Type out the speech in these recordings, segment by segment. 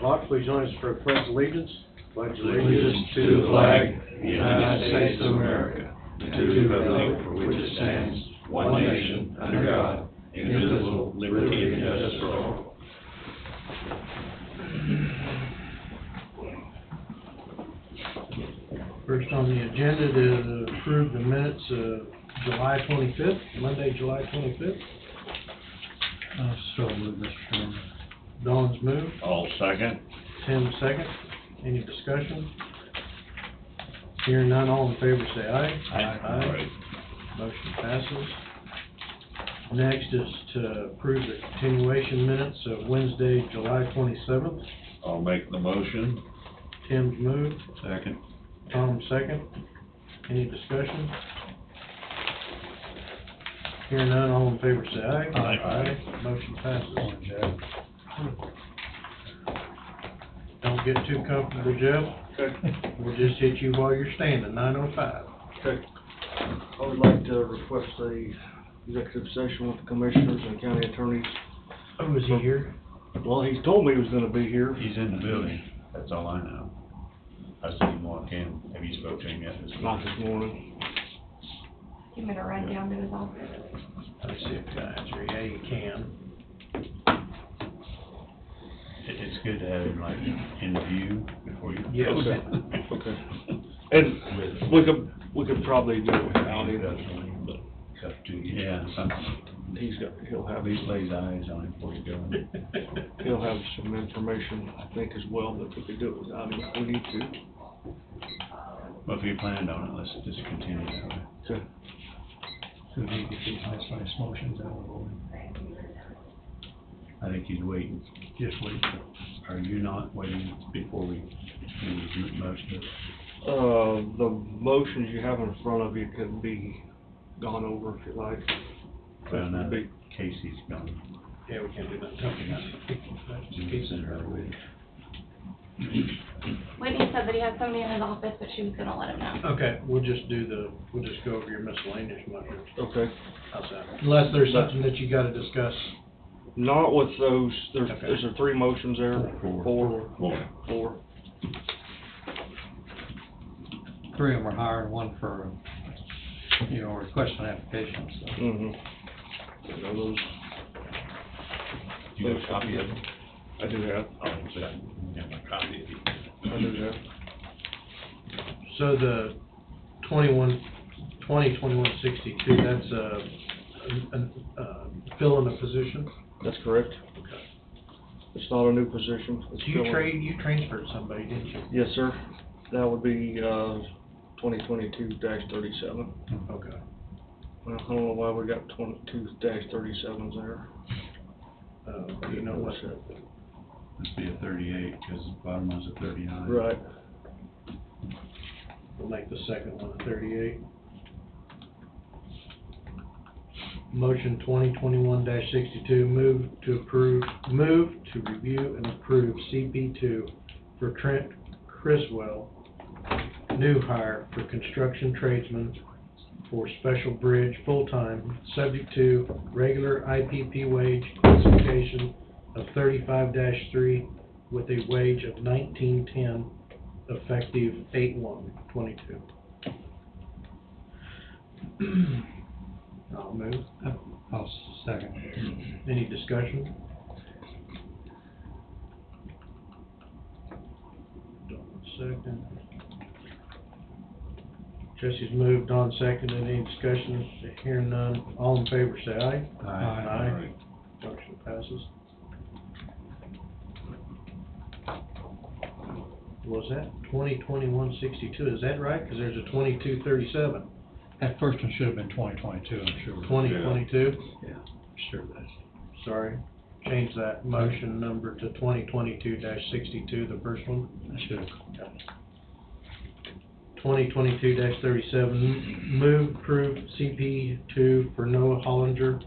o'clock. Please join us for a pledge of allegiance. Pledge Allegiance to the flag of the United States of America, and to the republic for which it stands, one nation, under God, indivisible, liberty and justice for all. First on the agenda to approve the minutes of July 25th, Monday, July 25th. So moved, Mr. Chairman. Dawn's moved. All second. Tim second. Any discussion? Hearing none, all in favor say aye. Aye. Motion passes. Next is to approve the continuation minutes of Wednesday, July 27th. I'll make the motion. Tim's moved. Second. Tom second. Any discussion? Hearing none, all in favor say aye. Aye. Motion passes. Morning, Jeff. Don't get too comfortable, Jeff. Okay, We'll just hit you while you're standing, 9:05. okay. I would like to request a executive session with the commissioners and county attorneys. Oh, is he here? Well, he's told me he was gonna be here. He's in the building, that's all I know. I seen him walk in. Have you spoke to him yet this Not morning? this morning. You want me to run down to his office? Let's see if I can answer. Yeah, you can. It's good to have him like in view before you. Yes. Okay. And we could probably do it without him, but It's up to you. Yeah, he'll have, at least lay his eyes on him before you go. he'll have some information, I think, as well, but we could do it without him if we need to. Well, if you planned on it, let's just continue that way. Okay. So he could keep my motions out of the way. I think he's waiting. Just wait. Are you not waiting before we do the motion? The motions you have in front of you can be gone over if you like. Well, now that Casey's gone. Yeah, we can't do that. Just send her away. Whitney said that he had somebody in his office, but she was gonna let him know. Okay, we'll just go over your miscellaneous motions. Okay. How's that? Unless there's something that you gotta discuss. Not with those, there's Okay. there 3 motions there? Four. Four. 3 of them are hired, one for, requesting applications, so. Mm-hmm. Those, You got a copy of them? I do have, Oh, yeah, my copy of it. I do have. So the 2021-62, that's filling a position? That's correct. It's not a new position. It's So filling- you transferred somebody, didn't you? Yes, sir. That would be, 2022-37. Okay. Well, I don't know why we got 22-37s there. Do you know what? Must be a 38, because the bottom one's a 39. Right. We'll make the second one a 38. Motion 2021-62, move to review and approve CP2 for Trent Criswell, new hire for construction tradesman for Special Bridge, full-time, subject to regular IPP wage classification of 35-3 with a wage of $19.10, effective 8/1/22. I'll move. I'll second. Any discussion? Don second. Jesse's moved, Don seconded. Any discussion? Hearing none. All in favor say aye. Aye. Motion passes. Was that 2021-62? Is that right? Because there's a 22-37. That first one should have been 2022, I'm sure. 2022? Yeah, sure that's. Sorry. Change that motion number to 2022-62, the first one. I should have. 2022-37, move approve CP2 for Noah Hollinger,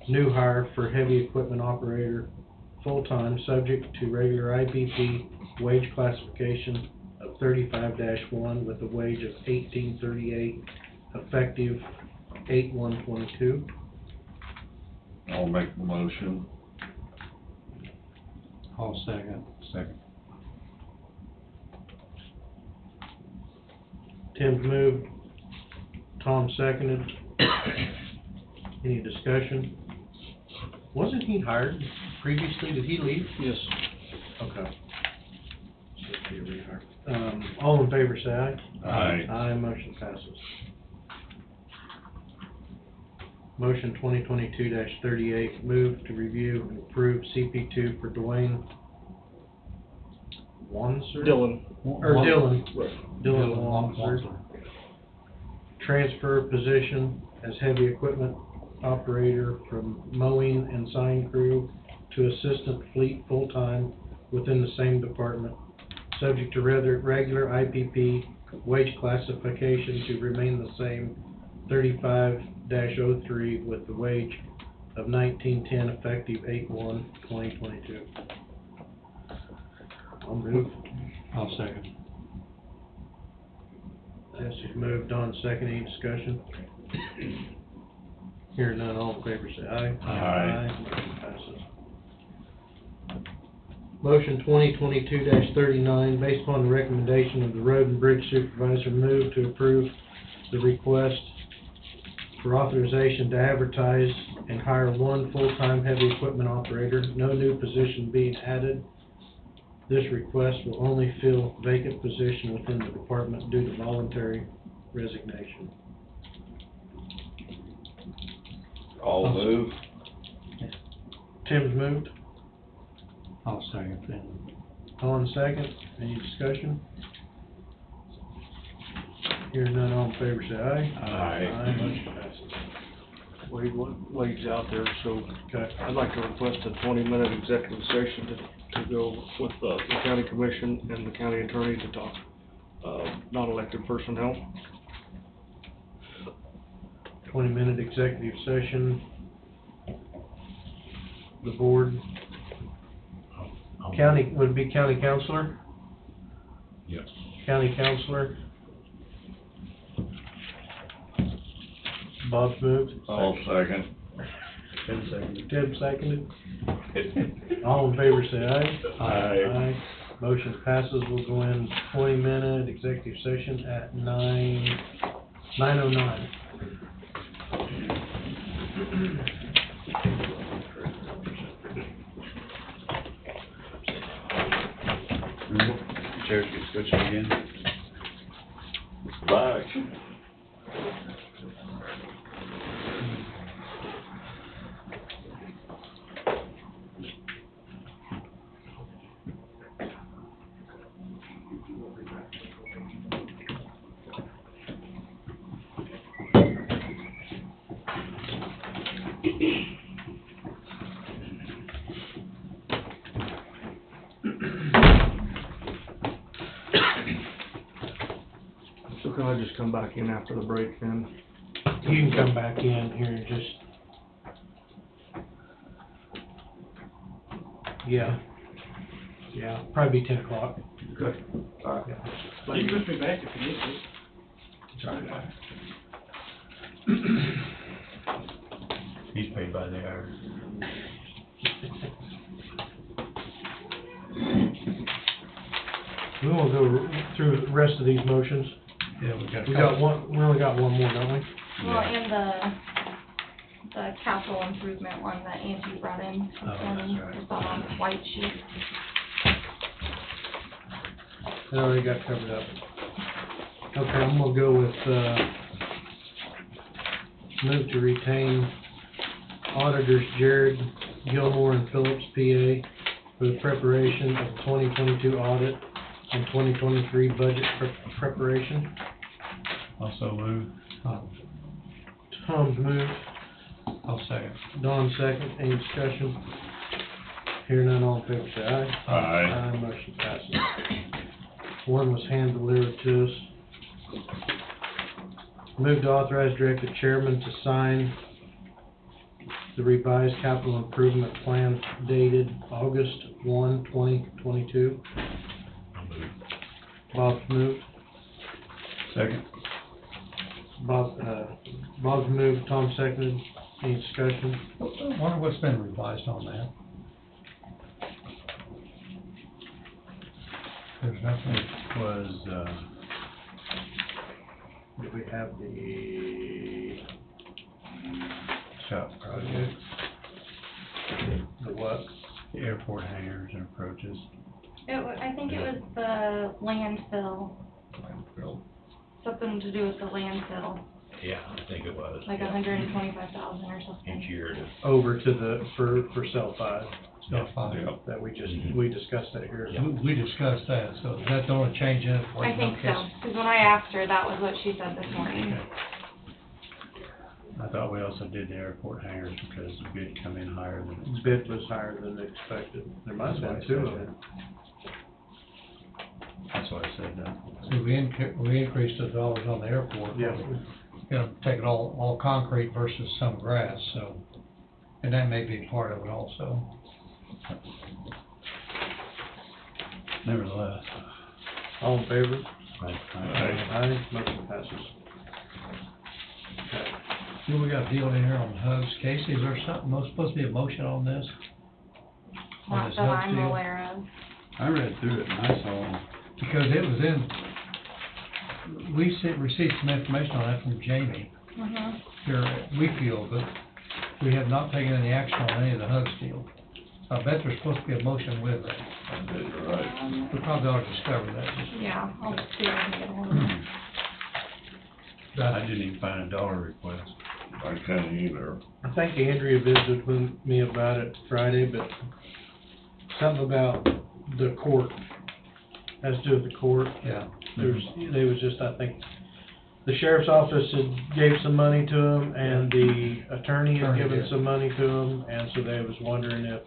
new hire for heavy equipment operator, full-time, subject to regular IPP wage classification of 35-1 with a wage of $18.38, effective 8/1/22. I'll make the motion. I'll second. Second. Tim's moved, Tom seconded. Any discussion? Wasn't he hired previously? Did he leave? Yes. Okay. So he rehired. All in favor, say aye. Aye. Aye, motion passes. Motion 2022-38, move to review and approve CP2 for Dwayne Wanser? Dylan. Or Dylan. Right. Dylan Wanser. Transfer position as heavy equipment operator from mowing and sign crew to assistant fleet full-time within the same department, subject to regular IPP wage classification to remain the same, 35-03, with the wage of $19.10 effective 8/1/2022. I'll move. I'll second. Jesse's moved, Don second, any discussion? Hearing none, all in favor say aye. Aye. Motion passes. Motion 2022-39, based upon the recommendation of the road and bridge supervisor, move to approve the request for authorization to advertise and hire one full-time heavy equipment operator, no new position being added. This request will only fill vacant position within the department due to voluntary resignation. All move. Tim's moved, I'll second then. Colin second, any discussion? Hearing none, all in favor say aye. Aye. Motion passes. Wade, Wade's out there, so Okay. I'd like to request a 20-minute executive session to go with the county commission and the county attorney to talk, non-elected personnel. 20-minute executive session. The board, county, would it be county counselor? Yes. County counselor. Bob's moved. All second. Tim seconded. All in favor say aye. Aye. Motion passes. We'll go in 20-minute executive session at 9:09. Sheriff, you switch it again? Bye. So can I just come back in after the break then? You can come back in here and just... Yeah. Yeah, probably be 10 o'clock. Okay. All right. Yeah. You push me back if you need to. He's paid by the hour. We won't go through the rest of these motions. Yeah, We got one, we only got one more, don't we? Well, and the capital improvement one that Angie brought in, Oh, that's and right. it's on a white sheet. It already got covered up. Okay, I'm gonna go with, move to retain auditors Jared Gilmore and Phillips, PA, for the preparation of 2022 audit and 2023 budget preparation. Also move. Tom's moved, I'll second. Don second, any discussion? Hearing none, all in favor say aye. Aye. Motion passes. One was hand delivered to us. Move to authorize director chairman to sign the revised capital improvement plan dated August 1, 2022. I'll move. Bob's moved. Second. Bob's moved, Tom seconded. Any discussion? Wonder what's been revised on that? There's nothing. Was, Do we have the, Shop projects, the what? the airport hangars and approaches. I think it was the landfill, something to do with the landfill, Yeah, I think it was. like 125,000 or something. Each year to. Over to the, for cell 5, So fine. that we just, Mhm. we discussed that here. Yeah. We discussed that, so is that the only change in it? for I you? think Okay. so, because when I asked her, that was what she said this morning. I thought we also did the airport hangars because the bid come in higher than expected. Bid was higher than expected. There might have been 2 of them. That's what I said, So we increased the dollars on the airport. Yeah. Gonna take it all concrete versus some grass, so, and that may be part of it also. Nevertheless. All in favor? I- Aye, motion passes. Okay. See, we got a deal in here on Hubs. Casey, is there something, supposed to be a motion on this? On Not this that Hubs I'm deal? aware of. I read through it and I saw, Because it was in, received some information on that from Jamie Mhm. here at Wheatfield, but we have not taken any action on any of the Hubs deal. I bet there's supposed to be a motion with that. We probably ought to discover that. Yeah, I'll see if I can get ahold of her. I didn't even find a dollar request. I can't either. I think Andrea visited with me about it Friday, but something about the court, has to do with the court. Yeah. They was just, I think, the sheriff's office had gave some money to them, and the attorney had Attorney given did. some money to them, and so they was wondering if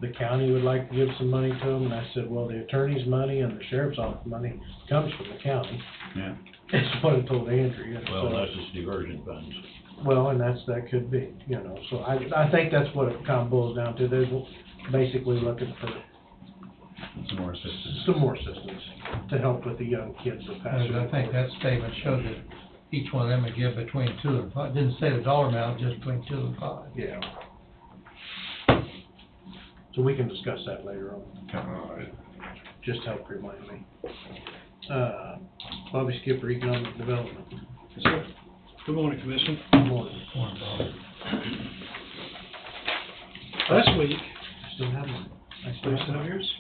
the county would like to give some money to them, and I said, well, the attorney's money and the sheriff's office money comes from the county. Yeah. That's what I told Andrea. Well, so- that's just diversion funds. Well, and that could be, so I think that's what it kind of boils down to. They're basically looking for Some more assistance. some more assistance to help with the young kids that pass I away. think that statement showed that each one of them would give between 2 and 5, didn't say the dollar amount, just between 2 and 5. Yeah. So we can discuss that later on. Okay. Just help remind me. Bobby Skipper, Economic Development. Yes, sir. Good morning, Commission. Good morning. One dollar. Last week, Still have one. I do you still have yours?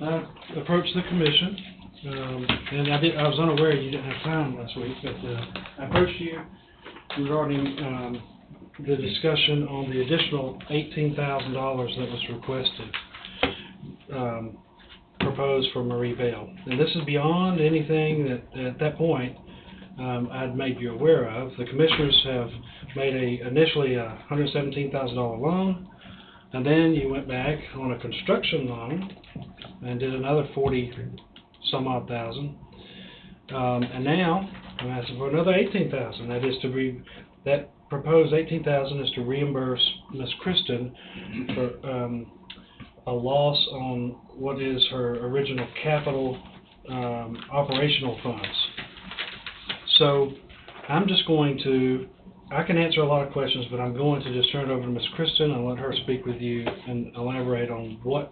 I approached the Commission, and I was unaware you didn't have time last week, but I approached you regarding the discussion on the additional $18,000 that was requested, proposed for Marie Bell. And this is beyond anything that, at that point, I'd made you aware of. The Commissioners have made initially a $117,000 loan, and then you went back on a construction loan and did another 40-some odd thousand. And now I'm asking for another $18,000. That is that proposed $18,000 is to reimburse Ms. Kristen for a loss on what is her original capital operational funds. So I'm just going to, I can answer a lot of questions, but I'm going to just turn it over to Ms. Kristen and let her speak with you and elaborate on what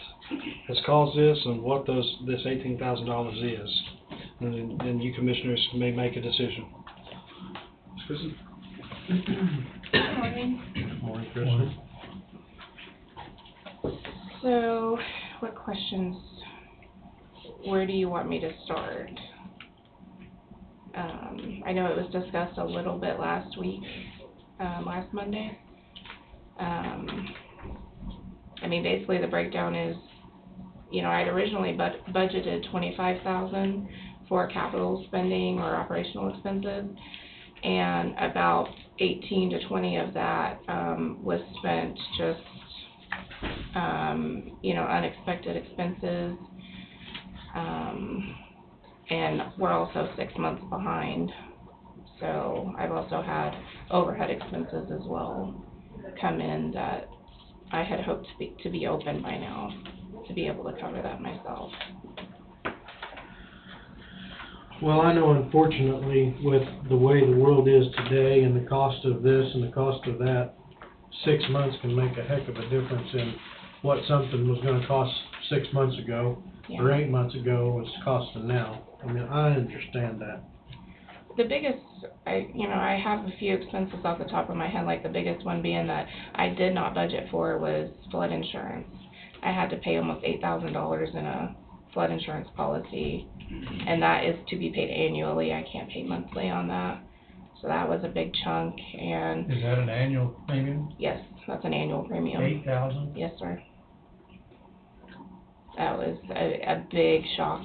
has caused this and what this $18,000 is. And then you Commissioners may make a decision. Ms. Kristen? Good morning. Morning, Kristen. So, what questions, where do you want me to start? I know it was discussed a little bit last week, last Monday. I mean, basically the breakdown is, I'd originally budgeted $25,000 for capital spending or operational expenses, and about 18 to 20 of that was spent just unexpected expenses, and we're also 6 months behind, so I've also had overhead expenses as well come in that I had hoped to be open by now, to be able to cover that myself. Well, I know unfortunately with the way the world is today and the cost of this and the cost of that, 6 months can make a heck of a difference in what something was gonna cost 6 months ago or Yeah. 8 months ago is costing now. I mean, I understand that. The biggest, I have a few expenses off the top of my head, like the biggest one being that I did not budget for was flood insurance. I had to pay almost $8,000 in a flood insurance policy, and that is to be paid annually. I can't pay monthly on that. So that was a big chunk, and Is that an annual premium? yes, that's an annual premium. 8,000? Yes, sir. That was a big shock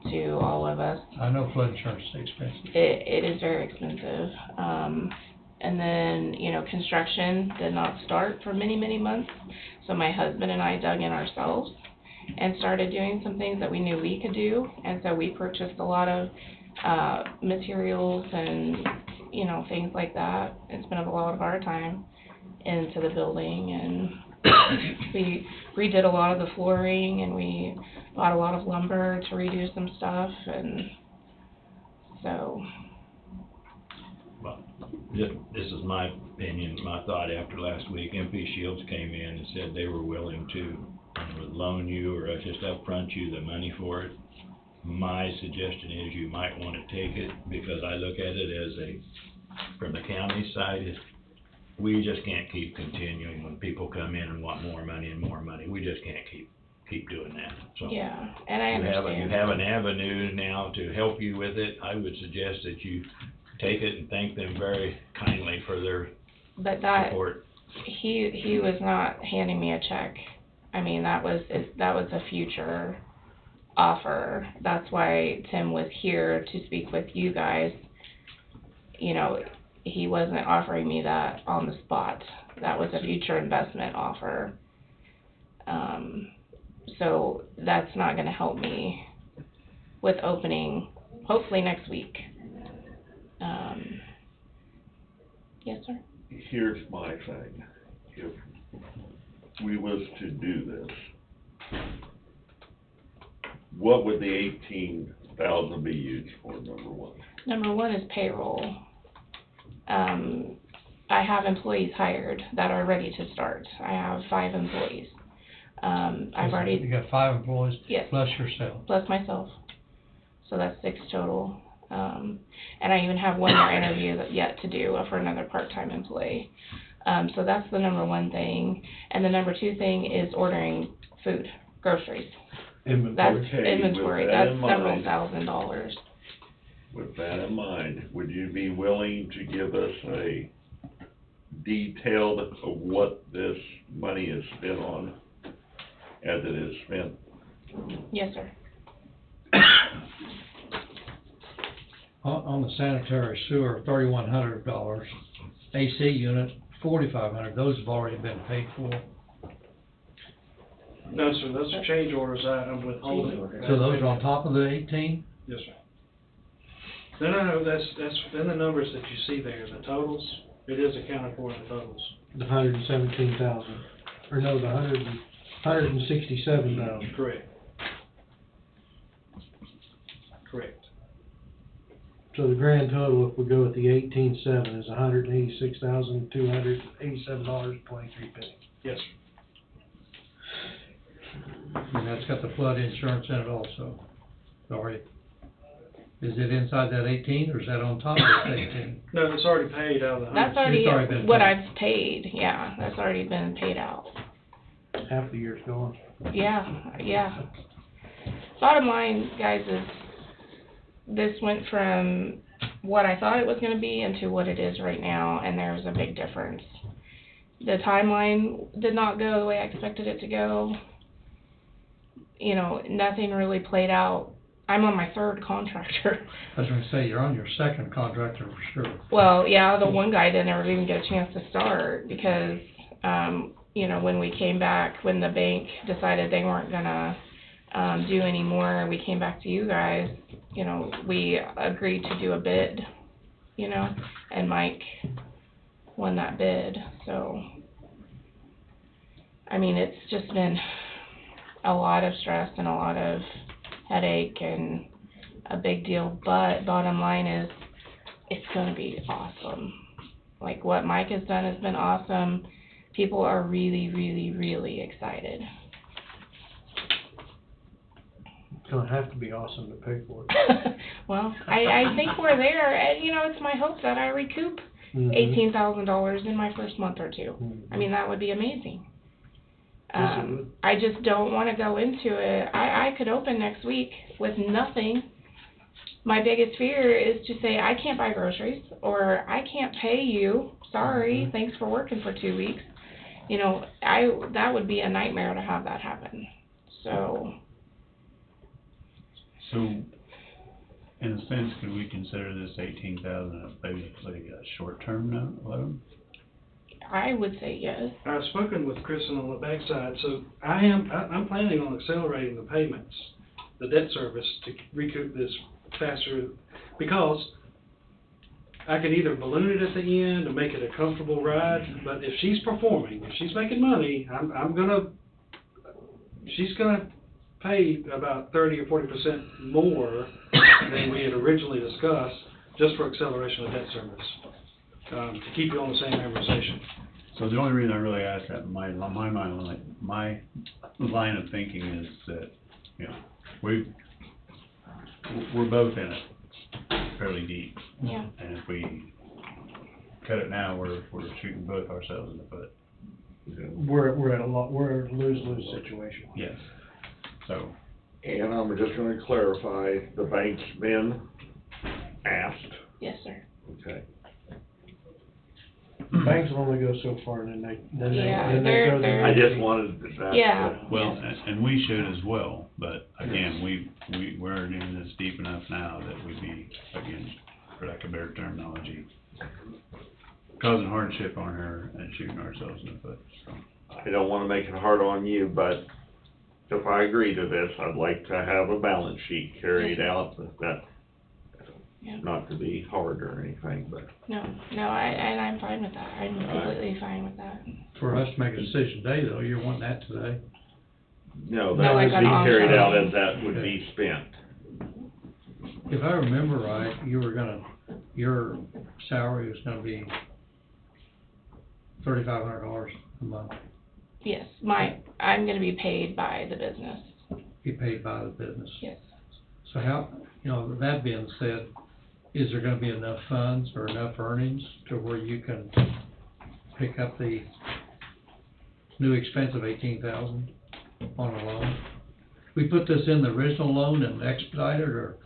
to all of us. I know flood insurance is expensive. It is very expensive. And then, construction did not start for many, many months. So my husband and I dug in ourselves and started doing some things that we knew we could do. And so we purchased a lot of materials and, things like that, and spent a lot of our time into the building. And we redid a lot of the flooring, and we bought a lot of lumber to redo some stuff. And so, Well, this is my opinion, my thought after last week. MP Shields came in and said they were willing to loan you or just upfront you the money for it. My suggestion is you might want to take it, because I look at it as from the county side, we just can't keep continuing when people come in and want more money and more money. We just can't keep doing that, so. yeah, and I You understand. have an avenue now to help you with it. I would suggest that you take it and thank them very kindly for their But that, support. he was not handing me a check. I mean, that was a future offer. That's why Tim was here to speak with you guys. He wasn't offering me that on the spot. That was a future investment offer. So that's not gonna help me with opening, hopefully next week. Yes, sir? Here's my thing. If we was to do this, what would the 18,000 be used for, number one? Number one is payroll. I have employees hired that are ready to start. I have 5 employees. I've You already, got 5 employees? Yes. Plus yourself. plus myself, so that's 6 total. And I even have one more interview yet to do for another part-time employee. So that's the number one thing. And the number 2 thing is ordering food, groceries. That's Okay, inventory, with that that's in several mind- $1,000s. With that in mind, would you be willing to give us a detailed of what this money is spent on, as it is spent? Yes, sir. On the sanitary sewer, $3,100. AC unit, $4,500. Those have already been paid for. No, sir, those are change orders I'm withholding. So those are on top of the 18? Yes, sir. No, that's, in the numbers that you see there, the totals, it is accounted for in the totals. The 117,000, or no, the 167,000. Correct. Correct. So the grand total, if we go with the 18.7, is $186,287.23. Yes, sir. And that's got the flood insurance in it also. Sorry. Is it inside that 18, or is that on top of that 18? No, it's already paid out of the That's 100. It's already already been what paid. I've paid, yeah, that's already been paid out. Half the year's gone. Yeah. Bottom line, guys, is this went from what I thought it was gonna be into what it is right now, and there's a big difference. The timeline did not go the way I expected it to go. Nothing really played out. I'm on my 3rd contractor. I was gonna say, you're on your 2nd contractor for sure. Well, yeah, the one guy didn't ever even get a chance to start because, when we came back, when the bank decided they weren't gonna do any more, we came back to you guys, we agreed to do a bid, and Mike won that bid, so. I mean, it's just been a lot of stress and a lot of headache and a big deal, but bottom line is, it's gonna be awesome. Like, what Mike has done has been awesome. People are really, really, really excited. gonna have to be awesome to pay for it. Well, I think we're there, and, you know, it's my hope that I recoup Mhm. $18,000 in my first month or two. I mean, that would be amazing. Yes, it would. I just don't wanna go into it, I could open next week with nothing. My biggest fear is to say, I can't buy groceries, or I can't pay you, sorry, Mhm. thanks for working for 2 weeks. You know, that would be a nightmare to have that happen, so. So, in a sense, could we consider this 18,000 basically a short-term loan? I would say yes. I've spoken with Kristen on the backside, so I'm planning on accelerating the payments, the debt service, to recoup this faster, because I can either balloon it at the end and make it a comfortable ride, but if she's performing, if she's making money, she's gonna pay about 30 or 40% more than we had originally discussed, just for acceleration of debt service, to keep you on the same amortization. So the only reason I really ask that, my mind, like, my line of thinking is that, you know, we're both in it fairly deep. Yeah. And if we cut it now, we're shooting both ourselves in the foot. We're at we're a lose-lose situation. Yes. So, And I'm just gonna clarify, the bank's been asked, Yes, sir. okay? Banks will only go so far, and then they Yeah, go they're- their I own just way. wanted that. Yeah. well, and we should as well, but again, we're in this deep enough now that we'd be, again, for lack of better terminology, causing hardship on her and shooting ourselves in the foot, so. I don't wanna make it hard on you, but if I agree to this, I'd like to have a balance sheet carried out, that, Yeah. not to be hard or anything, but. No, I'm fine with that. I'm All right. completely fine with that. For us to make a decision today, though, you're wanting that today. No, No, that like would an be carried out ongoing. as that would be spent. If I remember right, your salary was gonna be $3,500 a month, Yes, I'm gonna be paid by the business. be paid by the business. Yes. So how, you know, that being said, is there gonna be enough funds or enough earnings to where you can pick up the new expense of 18,000 on a loan? We put this in the original loan and expedite it, or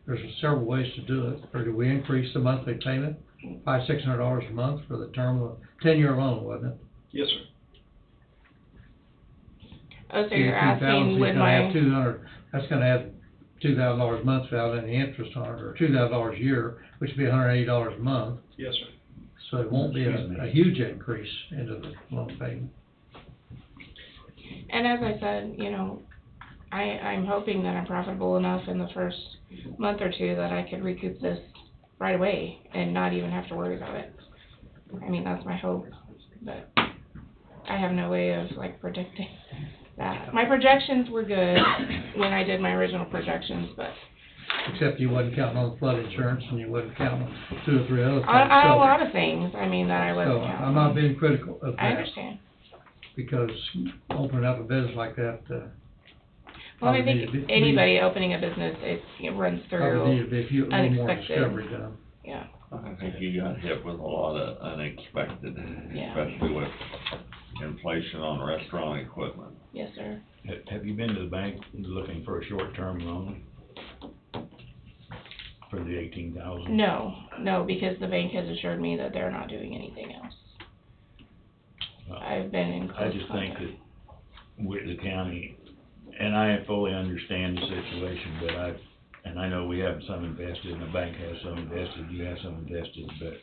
there's several ways to do it, or do we increase the monthly payment, $600 a month for the term of 10-year loan, wasn't it? Yes, sir. Oh, so you're 18,000, asking he's with gonna have my, 200, that's gonna add $2,000 a month without any interest on it, or $2,000 a year, which would be $180 a month. Yes, sir. So it won't be Excuse me. a huge increase into the loan payment. and as I said, you know, I'm hoping that I'm profitable enough in the first month or two that I could recoup this right away and not even have to worry about it. I mean, that's my hope, but I have no way of, like, predicting that. My projections were good when I did my original projections, but Except you wasn't counting on flood insurance, and you wasn't counting on 2 or 3 other things. on a So- lot of things, I mean, that I wasn't So counting I'm not on. being critical of I that, understand. because opening up a business like that, Well, I probably need think to be- anybody opening a business, it runs probably need through, to be a few, little more unexpected. discovery done. yeah, I think you got hit with a lot of unexpected, Yeah. especially with inflation on restaurant equipment. yes, sir. Have you been to the bank looking for a short-term loan? For the 18,000? No, because the bank has assured me that they're not doing anything else. I've been in I close just think contact. that with the county, and I fully understand the situation, but and I know we have some invested, and the bank has some invested, you have some invested, but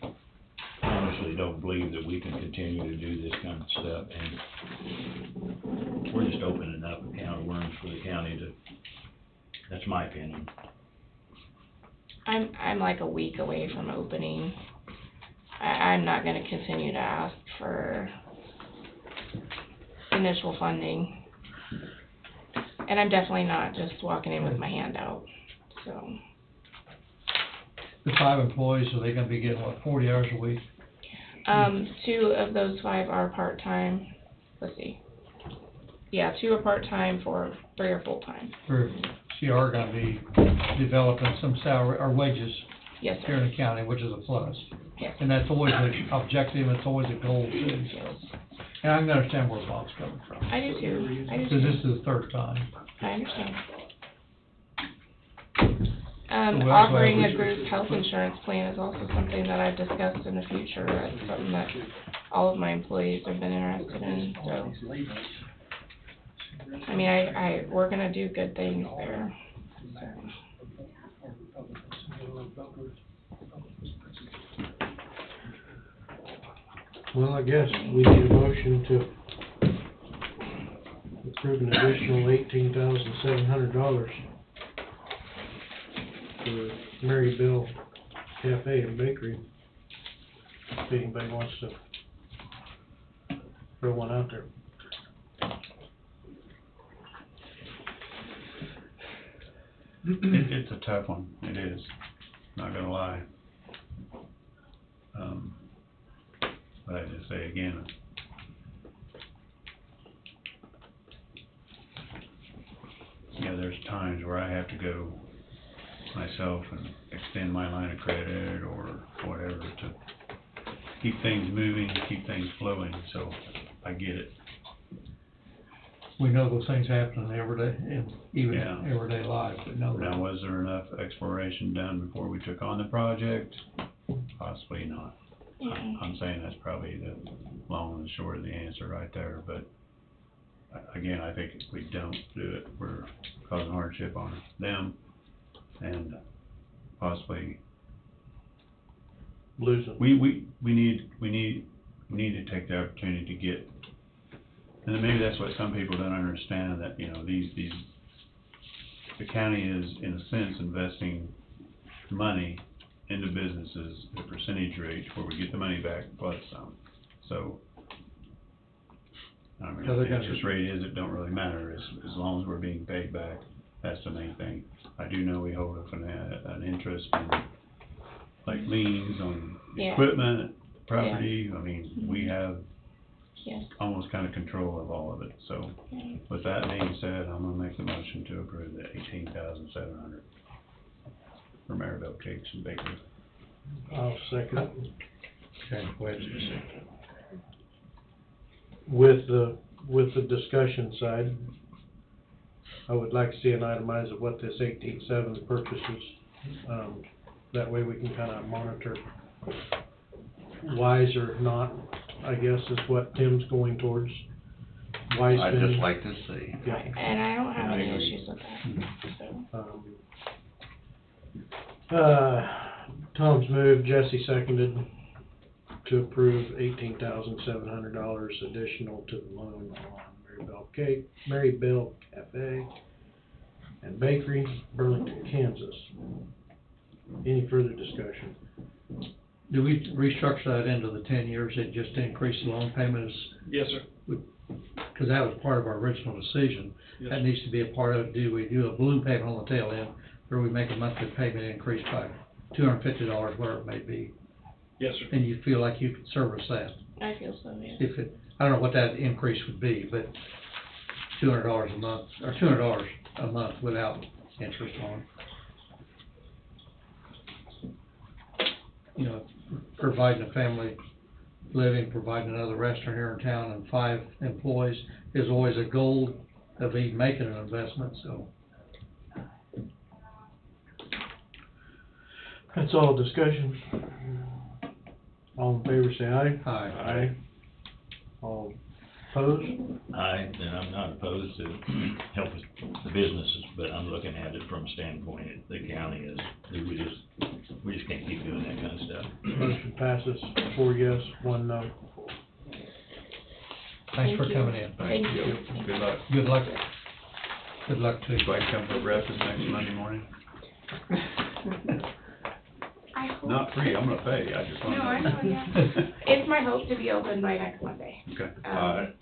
honestly don't believe that we can continue to do this kind of stuff, and we're just opening up a can of worms for the county to, that's my opinion. I'm like a week away from opening. I'm not gonna continue to ask for initial funding. And I'm definitely not just walking in with my hand out, so. The 5 employees, are they gonna be getting, what, 40 hours a week? 2 of those 5 are part-time, let's see. Yeah, 2 are part-time, 3 are full-time. Or, actually are gonna be developing some salary, or wages Yes, here sir. in the county, which is a plus. Yes. And that's always an objective, it's always a goal too, so. And I can understand where Bob's coming from. I do too. I do Because too. this is the third time. I understand. Well, Offering well, a we- group health insurance plan is also something that I've discussed in the future. That's something that all of my employees have been interested in, so. I mean, we're gonna do good things there, so. Well, I guess we need a motion to approve an additional $18,700 for Mary Bill Cafe and Bakery. If anybody wants to throw one out there. It's a tough one, it is, not gonna lie. But I just say again, yeah, there's times where I have to go myself and extend my line of credit or whatever to keep things moving, keep things flowing, so I get it. We know those things happen every day, in even Yeah. everyday life, but no. Now, was there enough exploration done before we took on the project? Possibly not. I'm saying that's probably the long and short of the answer right there, but again, I think if we don't do it, we're causing hardship on them and possibly Losing. we need to take the opportunity to get, and then maybe that's what some people don't understand, that, you know, the county is in a sense investing money into businesses at a percentage rate where we get the money back plus some. So, I mean, Yeah, what they're the gonna- interest rate is, it don't really matter, as long as we're being paid back, that's the main thing. I do know we hold an interest in, like, liens on Yeah. equipment, property, I mean, we have Yes. almost kind of control of all of it, so. Yeah. With that being said, I'm gonna make the motion to approve the $18,700 for Maribel Cakes and Bakery. I'll second it. Okay, wait a second. With the discussion side, I would like to see an itemize of what this 18.7 purchases. That way we can kinda monitor wise or not, I guess, is what Tim's going towards. Wise I'd spending. just like to see. Yeah. And I don't have I any agree. issues with that, so. Tom's moved, Jesse seconded to approve $18,700 additional to the loan on Marybelle Cafe and Bakery, Burlington, Kansas. Any further discussion? Do we restructure that into the 10 years, it just increase the loan payments? Yes, sir. Because that was part of our original decision. Yes. That needs to be a part of it. Do we do a balloon payment on the tail end, or we make a monthly payment increase by $250, whatever it may be? Yes, sir. And you feel like you could service that? I feel so, yeah. If it, I don't know what that increase would be, but $200 a month, or $200 a month without interest on. You know, providing a family living, providing another restaurant here in town and 5 employees is always a goal of even making an investment, so. That's all discussion. All in favor, say aye. Aye. Aye. All opposed? And I'm not opposed to help with the businesses, but I'm looking at it from a standpoint that the county is, we just can't keep doing that kind of stuff. Motion passes 4 yes, 1 no. Thanks for Thank you. coming in. Thank you. Good luck. Good luck. Good luck to you. Do I come for breakfast next Monday morning? I hope. Not free, I'm gonna pay, I just wanna No, know. I know, yeah. It's my hope to be open by next Monday. Okay. Um,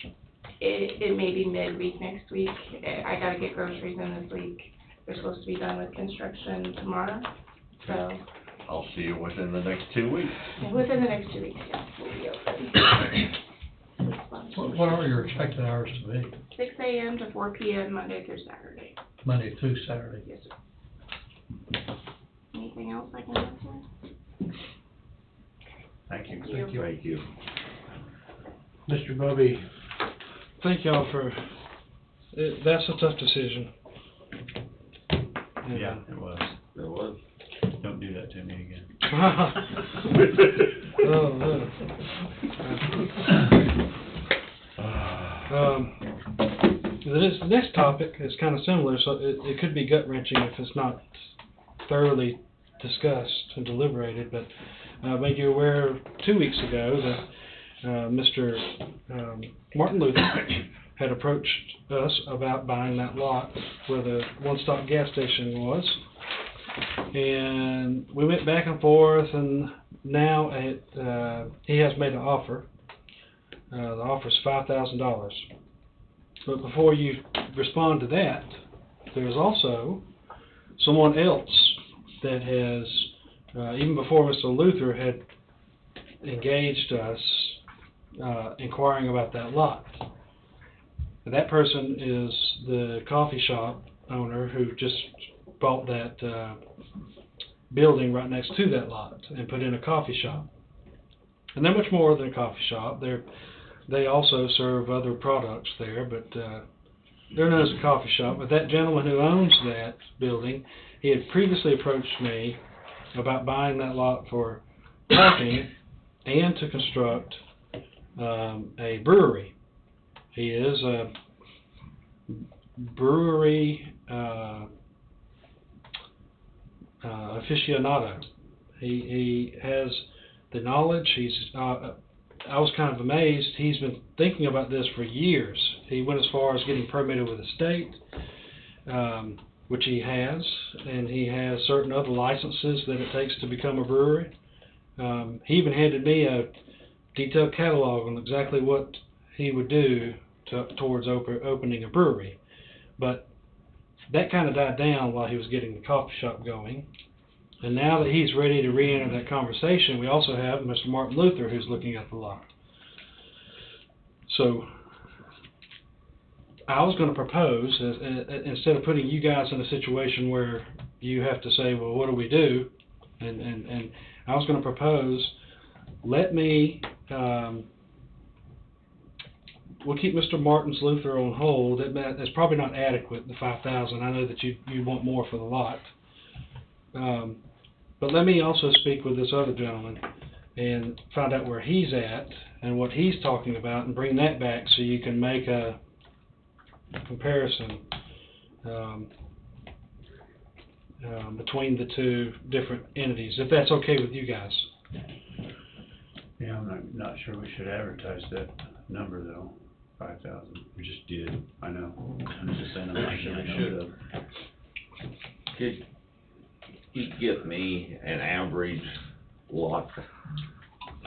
it may be midweek next week. I gotta get groceries in this week. They're supposed to be done with construction tomorrow, so I'll see you within the next 2 weeks. within the next 2 weeks, yeah, we'll be open. It's fun. What are your expected hours to be, 6 AM to 4 PM, Monday through Saturday. Monday through Saturday? Yes, sir. Anything else I can answer? Thank you. Thank you. Thank you. Mr. Bobby, Thank y'all for, that's a tough decision. And, Yeah, it was. There was. Don't do that to me again. This next topic is kind of similar, so it could be gut wrenching if it's not thoroughly discussed and deliberated, but I made you aware 2 weeks ago that Mr. Martin Luther had approached us about buying that lot where the one-stop gas station was. And we went back and forth, and now he has made an offer. The offer is $5,000. But before you respond to that, there's also someone else that has, even before Mr. Luther had engaged us, inquiring about that lot. And that person is the coffee shop owner who just bought that building right next to that lot and put in a coffee shop. And they're much more than a coffee shop. They also serve other products there, but they're known as a coffee shop. But that gentleman who owns that building, he had previously approached me about buying that lot for parking and to construct a brewery. He is a brewery aficionado. He has the knowledge. I was kind of amazed. He's been thinking about this for years. He went as far as getting permitted with the state, which he has, and he has certain other licenses that it takes to become a brewery. He even handed me a detailed catalog on exactly what he would do towards opening a brewery. But that kind of died down while he was getting the coffee shop going. And now that he's ready to re-enter that conversation, we also have Mr. Martin Luther who's looking at the lot. So I was going to propose, instead of putting you guys in a situation where you have to say, well, what do we do? And I was going to propose, let me, we'll keep Mr. Martin Luther on hold. That's probably not adequate, the $5,000. I know that you want more for the lot. But let me also speak with this other gentleman and find out where he's at and what he's talking about and bring that back so you can make a comparison between the two different entities, if that's okay with you guys. Yeah, I'm not sure we should advertise that number though, 5,000. We just did. I know. I'm just saying, I'm not sure we should have. Could you give me an average lot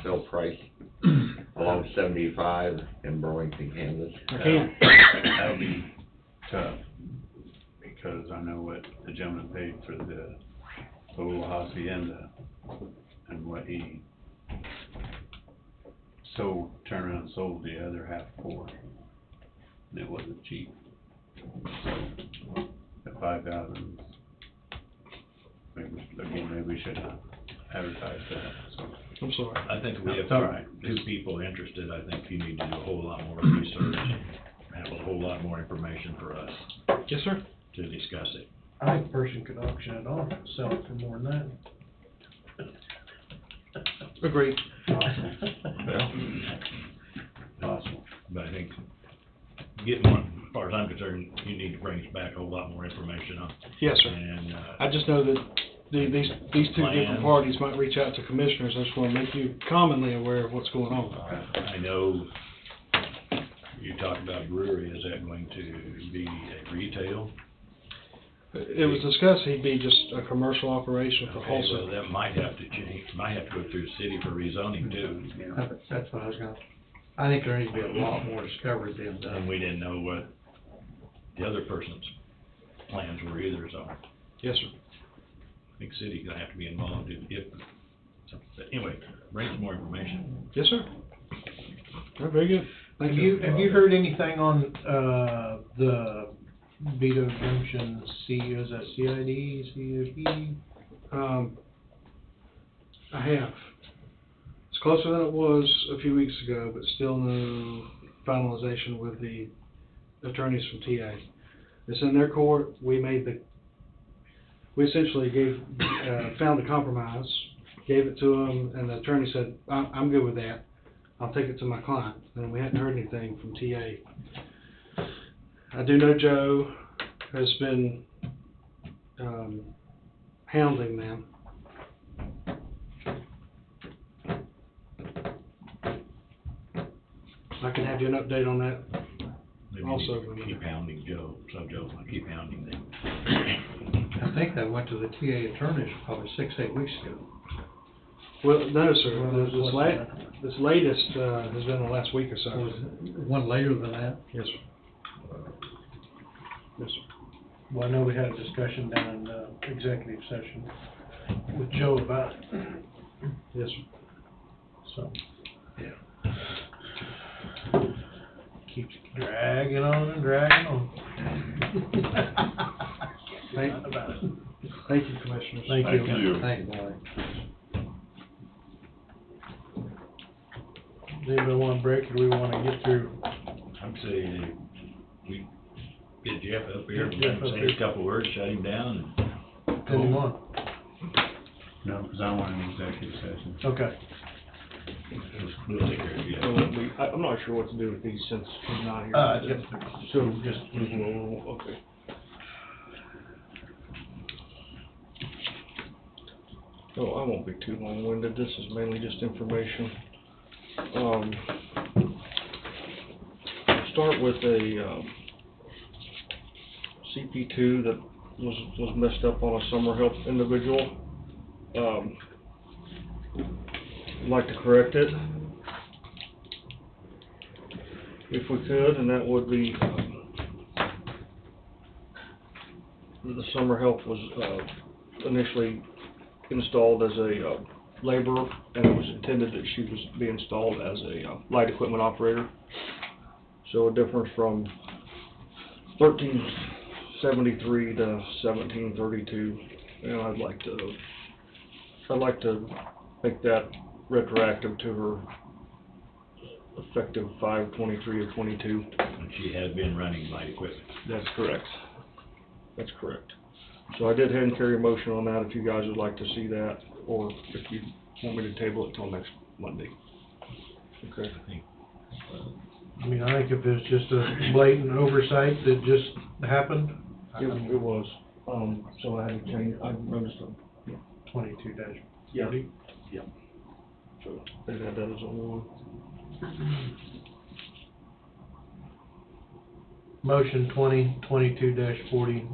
sale price along 75 in Burlington, Kansas? I can. That'll be tough, because I know what the gentleman paid for the little hacienda and what he turned around and sold the other half for, and it wasn't cheap. So, at 5,000, maybe we should advertise that, so. I'm sorry. I think we have It's all right. two people interested. I think you need to do a whole lot more research, have a whole lot more information for us Yes, sir. to discuss it. I think a person could auction it off and sell it for more than Agreed. Possible. But I think, as far as I'm concerned, you need to bring us back a whole lot more information on. Yes, sir. And, I just know that these two Plan. different parties might reach out to commissioners. I just want to make you commonly aware of what's going on. I know you talked about brewery. Is that going to be a retail? It was discussed he'd be just a commercial operation for Okay, well, wholesale. that might have to change, might have to go through the city for rezoning too. That's what I was I think there needs to be a lot more discovery being done. And we didn't know what the other person's plans were either, so Yes, sir. I think city's gonna have to be involved so, anyway, bring some more information. Yes, sir. Very good. Thank Have you heard anything on, the Vito Junction is that CID? I have. It's closer than it was a few weeks ago, but still no finalization with the attorneys from TA. It's in their court. We essentially found a compromise, gave it to them, and the attorney said, I'm good with that. I'll take it to my client. And we hadn't heard anything from TA. I do know Joe has been hounding them. I can have you an update on that. Maybe Also, you keep hounding Joe, so Joe will keep hounding them. I think that went to the TA attorneys probably 6-8 weeks ago. Well, no, sir. Well, This latest has been the last week or so. Was it one later than that? Yes, sir. Yes, sir. Well, I know we had a discussion down in, executive session with Joe about it, Yes, sir. so, yeah. Keeps dragging on and dragging on. Thank- Not about it. Thank you, Commissioners. Thank you. Thank you. Thank you, Boyd. Does anybody want a break, or do we wanna get through? I'm saying, we get Jeff up here, Get Jeff up say here. a couple words, shut him down, Ten to one. No, because I want an executive session. Okay. and we'll take care of you. I'm not sure what to do with these since he's not here. So, just, Okay. Oh, I won't be too long-winded, this is mainly just information. Start with a, CP2 that was messed up on a summer help individual. I'd like to correct it, if we could, and that would be, the summer help was, initially installed as a, laborer, and it was intended that she was be installed as a, light equipment operator. So a difference from 1373 to 1732, and I'd like to make that retroactive to her effective 5/23 of 22. And she had been running light equipment. That's correct. That's correct. So I did hand carry a motion on that if you guys would like to see that, or if you want me to table it till next Monday. Okay. I think, I mean, I think if it's just a blatant oversight that just happened, It was, so I had to change, I noticed them. 22-30. Yeah. So they had that as only one. Motion 2022-40.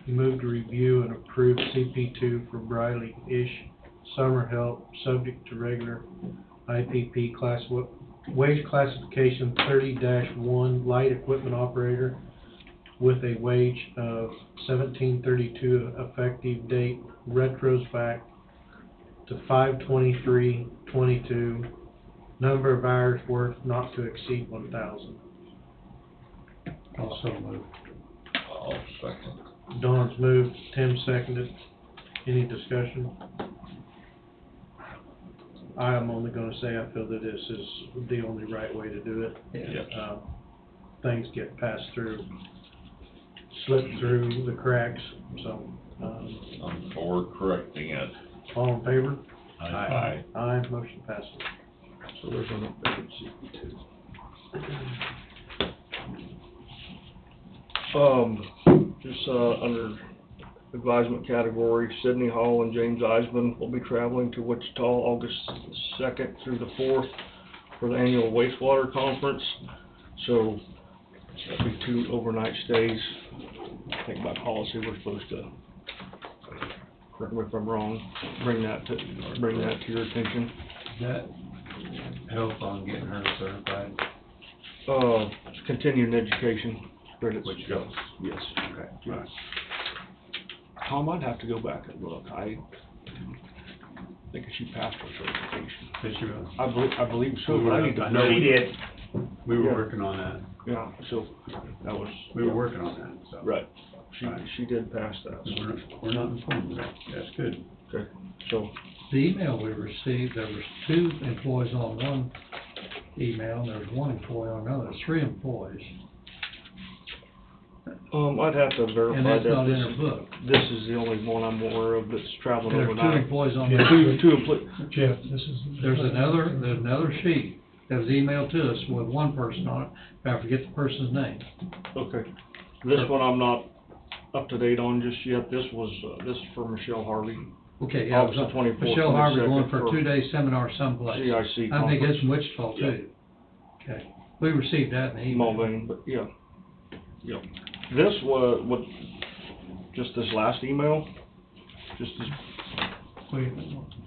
Move to review and approve CP2 for Briley-ish summer help, subject to regular IPP wage classification 30-1 light equipment operator with a wage of $17.32 effective date, retros back to 5/23/22, number of hours worked not to exceed 1,000. Also moved. I'll second. Don's moved, Tim seconded. Any discussion? I am only gonna say I feel that this is the only right way to do it. Yes. Things get passed through, slip through the cracks, so, I'm for correcting it. all in favor? Aye. Aye, motion passes. So there's an updated CP2. Just, under advisement category, Sydney Hall and James Eisman will be traveling to Wichita August 2nd through the 4th for the annual wastewater conference. So, that'll be 2 overnight stays. I think by policy, we're supposed to, correct me if I'm wrong, bring that to your attention. Does that help on getting her certified? It's continuing education credits. Which goes? Yes. Okay. Yes. Tom, I'd have to go back and look. thinking she passed her certification. Did she really? I believe so, but I need to. I know She did. We were Yeah. working on that. Yeah, so, that was. We were working on that, so. Right, Right. she did pass that, We're not informed of that. That's good. okay, so, The email we received, there was 2 employees on one email, and there was 1 employee on another, 3 employees. I'd have to verify And that. that's not in This her book. This is the only one I'm aware of that's traveling There are 2 overnight. employees on Yeah. there. Two employees, Jeff, this is. There's another sheet that was emailed to us with 1 person on it, but I forget the person's name. okay. This one I'm not up to date on just yet. This was, this is for Michelle Harvey, Okay, yeah. it was August the 24th, Michelle Harvey going 22nd for a for 2-day seminar someplace. CIC I think conference. it's in Wichita too. Okay, we received that in the email. Mulvane, but yeah. Yeah. This was, what, just this last email, just this,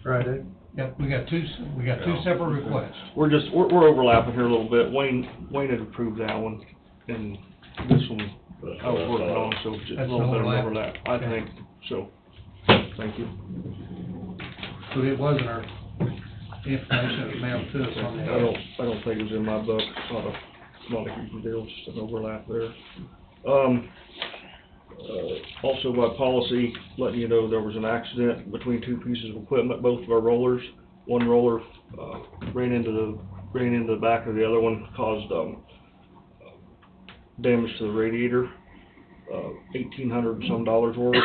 Friday. Yep, we got two separate requests. we're overlapping here a little bit. Wayne had approved that one, and this one I was working on, so just a That's little bit of overlap. overlap, I Okay. think, so, thank you. So it wasn't our information that was mailed to us on the. I don't think it was in my book. It's not a huge deal, just an overlap there. Also by policy, letting you know there was an accident between 2 pieces of equipment, both of our rollers. One roller, ran into the back of the other one, caused, damage to the radiator, $1,800 and some worth.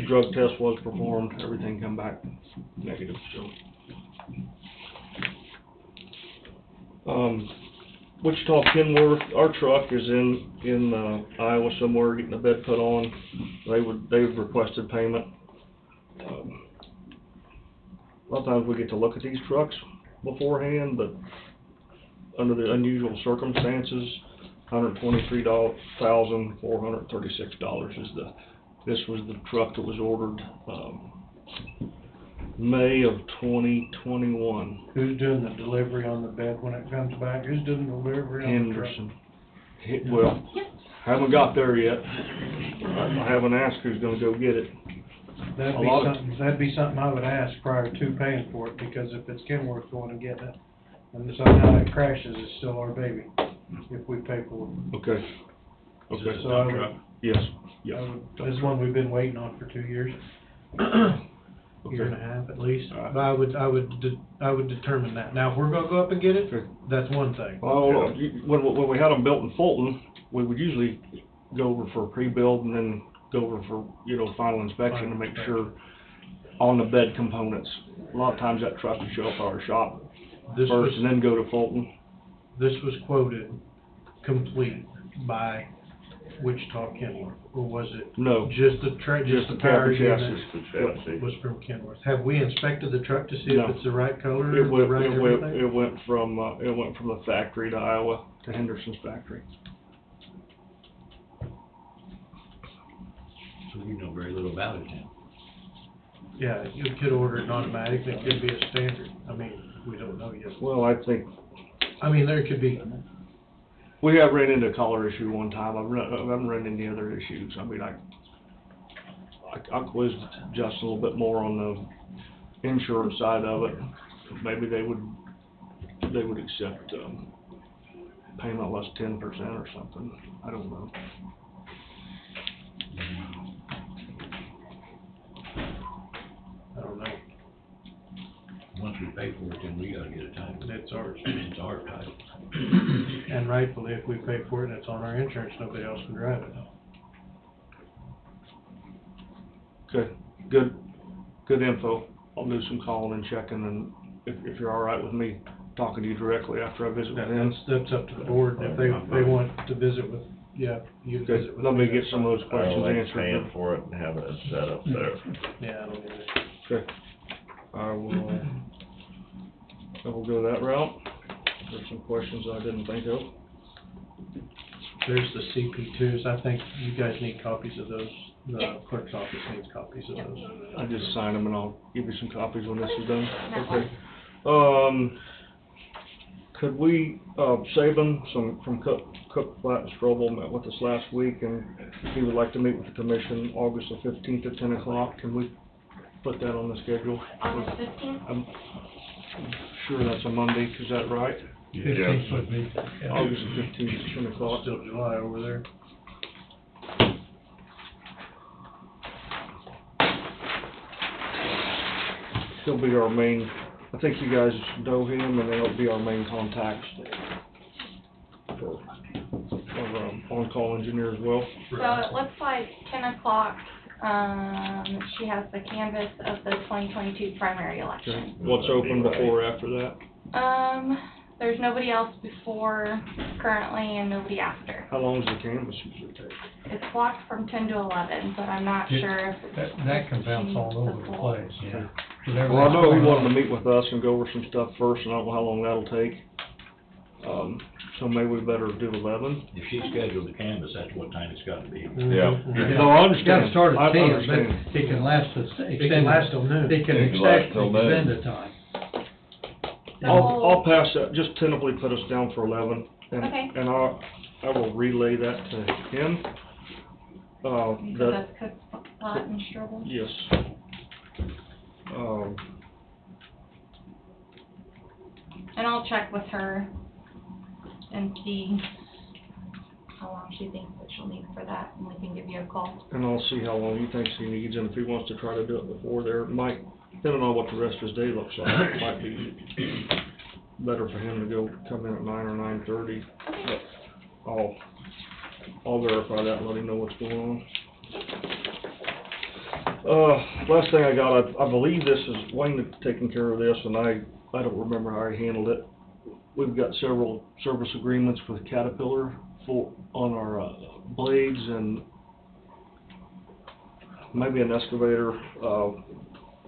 Drug test was performed, everything come back negative, so. Wichita Kenworth, our truck is in Iowa somewhere getting a bed put on. They've requested payment. A lot of times we get to look at these trucks beforehand, but under the unusual circumstances, $123,436 is this was the truck that was ordered, May of 2021. Who's doing the delivery on the bed when it comes back? Who's doing the delivery on the truck? Henderson. Well, haven't got there yet. I haven't asked who's gonna go get it. That'd be something I would ask prior to paying for it, because if it's Kenworth going and getting it, and somehow it crashes, it's still our baby, if we pay for it. Okay. Is this a So I dump would- truck? Yes, This is one we've been waiting on for 2 years. Year and a half at least. Alright. But I would determine that. Now, if we're gonna go up and get it, Okay. that's one thing. Well, when we had them built in Fulton, we would usually go over for a pre-build and then go over for, final inspection to make sure on the bed components. A lot of times that truck would show up at our shop This first and was, then go to Fulton. this was quoted complete by Wichita Kenworth, or was it No, just the just the power cab unit chassis. was from Kenworth? Have we inspected the truck to see No. if it's the right color, It the went, right everything? it went from the factory to Iowa, to Henderson's factory. So you know very little about it then. Yeah, you could order it automatic, it could be a standard. I mean, we don't know yet. Well, I think, I mean, there could be, we have ran into a color issue one time. I haven't run into any other issues. I mean, I quizzed Justin a little bit more on the insurance side of it. Maybe they would accept, payment less 10% or something. I don't know. I don't know, Once we pay for it, then we gotta get a title. it's ours. It's our title. And rightfully, if we pay for it, it's on our insurance, nobody else can drive it. Okay, good info. I'll do some calling and checking, and if you're all right with me talking to you directly after I visit with them. That's up to the board, if they want to visit with, you Okay, visit with. let me get some of those I questions don't like answered. paying for it and having it set up there. Yeah, I don't either. Okay, I will go that route. There's some questions I didn't think of. There's the CP2s, I think you guys need copies of those, the clerk's office needs copies of those. I just signed them and I'll give you some copies when this is done. Okay. Could we, Saban, from Cook, Platt, and Strobel met with us last week, and he would like to meet with the commission August the 15th at 10 o'clock. Can we put that on the schedule. August 15th? I'm sure that's a Monday, is that right? Fifteenth would be, yeah. August 15th, 10 o'clock. Still July over there. He'll be our main, I think you guys know him, and he'll be our main contact for our on-call engineer as well. So it looks like 10 o'clock, she has the canvass of the 2022 primary election. What's open before or after that? There's nobody else before currently and nobody after. How long does the canvas usually take? It's blocked from 10 to 11, but I'm not Yeah, sure if it's. That can bounce all over the place. Yeah. With Well, I know he everything wanted to going meet with us and go over some stuff first, and I don't know how long that'll take. So maybe we better do 11. If she scheduled the canvas, that's what time it's gotta be. Yeah. Mhm. No, I on. It's gotta understand. start I at 10, understand. but it can last, It can last till noon. It can It can last till noon. extend the time. I'll pass that, just tentatively put us down for 11, and, Okay. and I will relay that to him. So That, that's Cook, Platte, and Strobel. yes. And I'll check with her and see how long she thinks that she'll need for that, and we can give you a call. And I'll see how long he thinks he needs, and if he wants to try to do it before there, it might, depending on what the rest of his day looks like, it might be better for him to go, come in at 9 or 9:30. Okay. I'll verify that and let him know what's going on. Last thing I got, I believe this is, Wayne had taken care of this, and I don't remember how he handled it. We've got several service agreements with Caterpillar on our blades and maybe an excavator.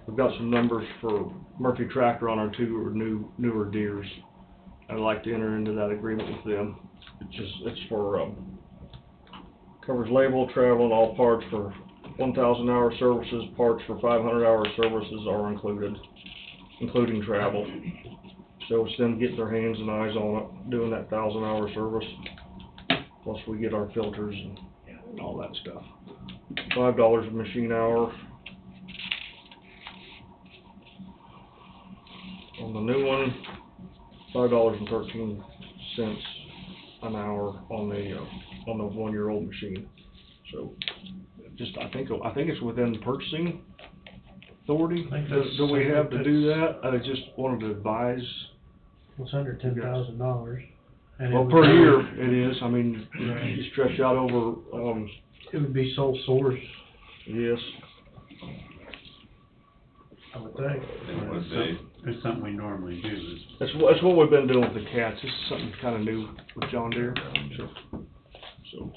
We've got some numbers for Murphy Tractor on our newer Deers. I'd like to enter into that agreement with them. It's for, covers label, travel, and all parts for 1,000 hour services. Parts for 500 hour services are included, including travel. So it's them getting their hands and eyes on it, doing that 1,000 hour service. Plus we get our filters and all that stuff. $5 a machine hour. On the new one, $5.13 an hour on the 1-year-old machine. So, I think it's within purchasing authority. I think Do we have to do that? I just wanted to advise. It's under $10,000. And it Well, would per be- year it is. I mean, you stretch out over, It would be sole source, yes. I would think. It would be. It's something we normally do, is That's what we've been doing with the cats. This is something kind of new with John Deere. So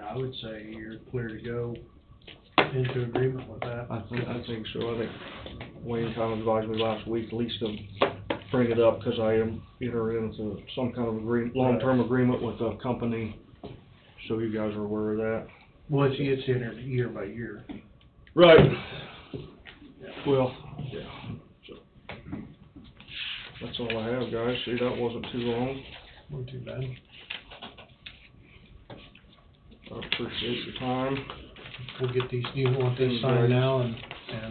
I would say you're clear to go into agreement with that. I think so. I think Wayne kind of advised me last week, at least to bring it up, because I am entering into some kind of long-term agreement with a company, so you guys are aware of that. Well, it's entered year by year. Right. Well, yeah. So that's all I have, guys. See, that wasn't too long. Not too bad. I appreciate your time. We'll get these, you want these signed now and,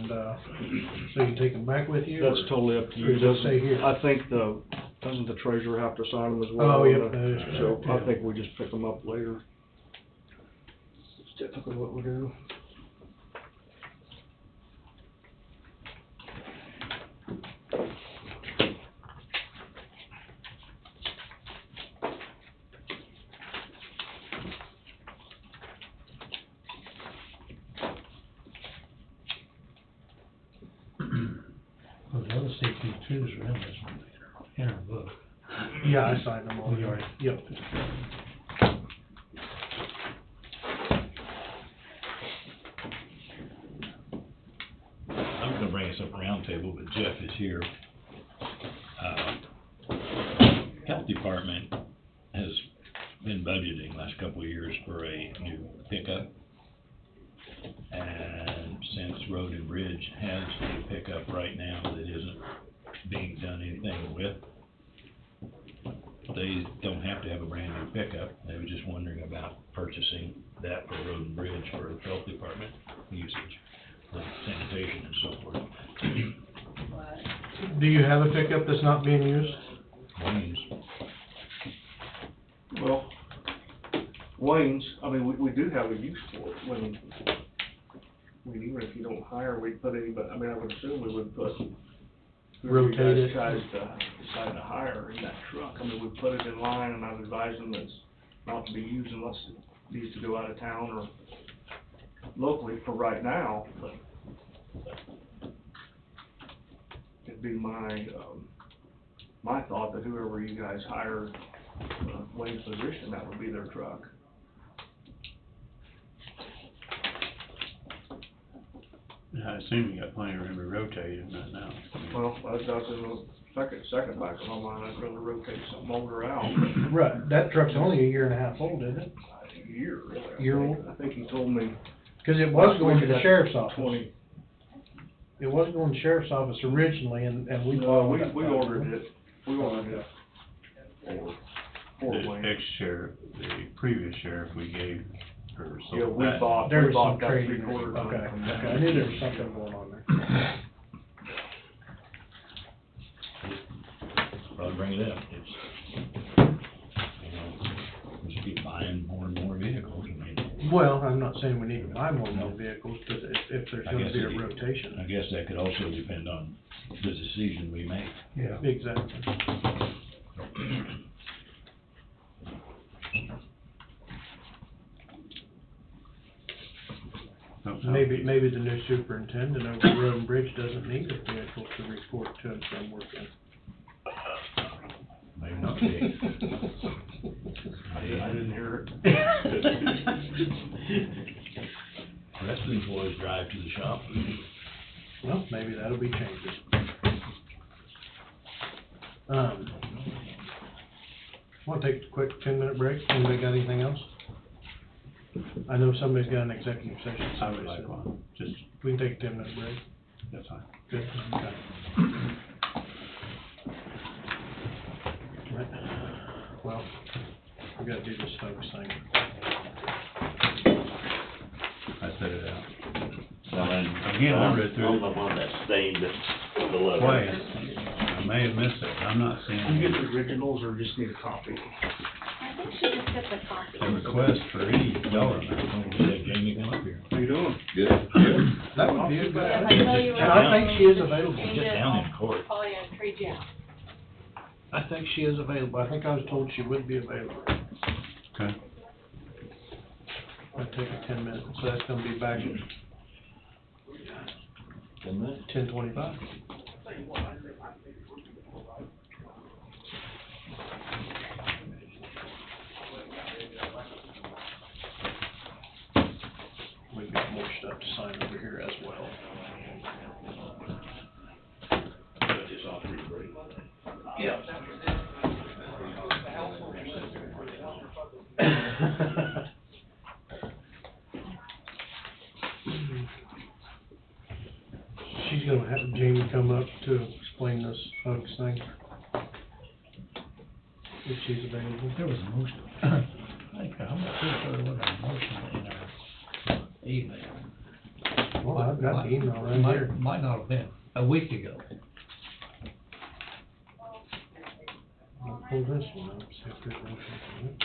so you can take them back with you? That's or- totally up to or you. just stay here? I think doesn't the treasurer have to sign them as well? Oh, yep, that is So correct, I think we just pick them up later. It's typically what we do. Those other CP2s are in our book. Yeah, I signed them all. You already- Yep. I'm gonna bring us up roundtable, but Jeff is here. Health Department has been budgeting last couple of years for a new pickup. And since Road and Bridge has a pickup right now that isn't being done anything with, they don't have to have a brand new pickup. They were just wondering about purchasing that for Road and Bridge for Health Department usage. the sanitation and so forth. Do you have a pickup that's not being used? Wayne's, Well, Wayne's, I mean, we do have a use for it when, I mean, even if you don't hire, we put any, but, I mean, I would assume we would put whoever you Rotate it. guys decide to hire in that truck. I mean, we put it in line, and I'd advise them it's not to be used unless it needs to go out of town or locally for right now, but it'd be my, my thought that whoever you guys hire, Wayne's position, that would be their truck. Yeah, I assume you got plenty of room to rotate in that now. Well, that's in the second back of my mind, I'd rather rotate something older out. Right, that truck's only a year and a half old, isn't it? A year, really. Year old? I think he told me. Cause it was going to the sheriff's office. 20. It was going to the sheriff's office originally, and we. No, we ordered it for The Wayne. ex-sheriff, the previous sheriff, we gave her, so Yeah, we that- bought There was some that trading. 3/4 ton Okay, from okay, them. I knew there was something going on there. probably bring it up, it's, you know, we should be buying more and more vehicles, I mean, Well, I'm not saying we need to buy more new vehicles, but if there's I gonna guess be a it- rotation. I guess that could also depend on the decision we make. Yeah. Exactly. Hope so. Maybe the new superintendent over the road and bridge doesn't need a vehicle to report to him from working. Maybe not big. I didn't hear it. Rest of the employees drive to the shop. Well, maybe that'll be changing. Want to take a quick 10-minute break? Anybody got anything else? I know somebody's got an executive session. I would somebody like said. one, just, We can take a 10-minute break. that's fine. Good, okay. Right. Well, we gotta do this folks thing. I set it out. Again, I read through it. I'm the one that stained the letter. Twice, I may have missed it, I'm not You get seeing the originals or just need a copy? I think she just got the copy. a request for any dollar amount. Don't let Jamie come up here. How you doing? Good. That would be a good Yeah, if I idea. tell you And I think she is right, available. change Just it, down in I'll court. call you and trade you out. I think she is available. I think I was told she would be available. Okay. I'll take a 10-minute, so that's gonna be back at 10:25. We've got more stuff to sign over here as well. Yeah. She's gonna have Jamie come up to explain this Hugs thing. If she's available. There was a motion. I think, I'm not sure if there was a motion in our email. Well, I've got the email right Might- here. Might not have been, a week ago. I'll pull this one up, see if there's anything.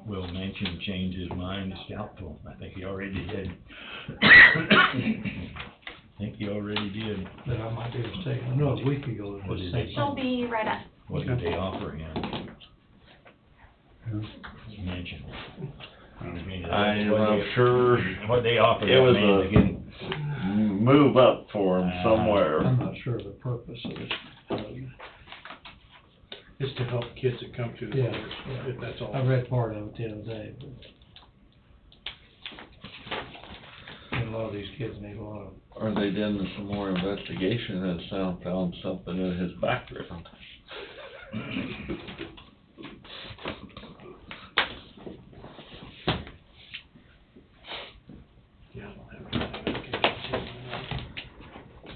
Will Manchin change his mind? It's doubtful. I think he already did. I think he already did. But I might be mistaken, I know a week ago it What was did sent. they- She'll be right up. What did they offer him? Manchin. I'm sure What they offered it that was man to get him. move up for him somewhere. I'm not sure of the purpose of it. It's to help kids that come through the Yeah, doors, yeah. if that's all. I read part of it the other day, but. And a lot of these kids need a lot of, Or they did some more investigation and found something in his background. Yeah, I don't have anything I can see on that.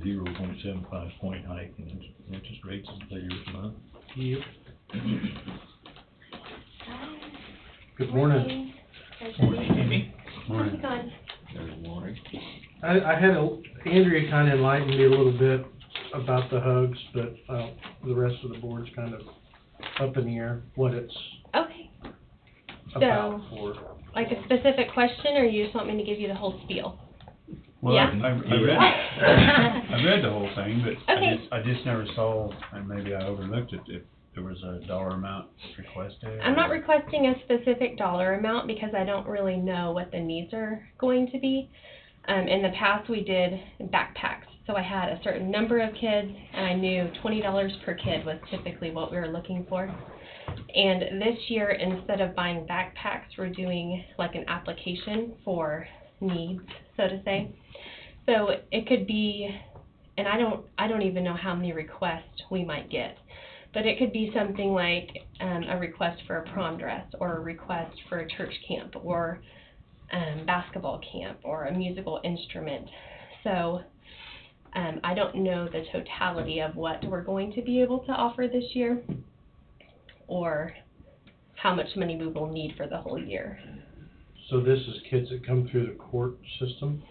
0.75 point hike in interest rates later this month. Yep. Good morning. Amy? Morning. Good morning. I had Andrea kind of enlightened me a little bit about the hugs, but, the rest of the board's kind of up in the air, what it's Okay, about for. like a specific question, or you just want me to give you the whole spiel? Well, Yeah. I read the whole thing, but Okay. I just never saw, and maybe I overlooked it, if there was a dollar amount requested. I'm not requesting a specific dollar amount because I don't really know what the needs are going to be. In the past, we did backpacks, so I had a certain number of kids, and I knew $20 per kid was typically what we were looking for. And this year, instead of buying backpacks, we're doing like an application for needs, so to say. So it could be, and I don't even know how many requests we might get, but it could be something like a request for a prom dress, or a request for a church camp, or basketball camp, or a musical instrument. So I don't know the totality of what we're going to be able to offer this year, or how much money we will need for the whole year. So this is kids that come through the court system?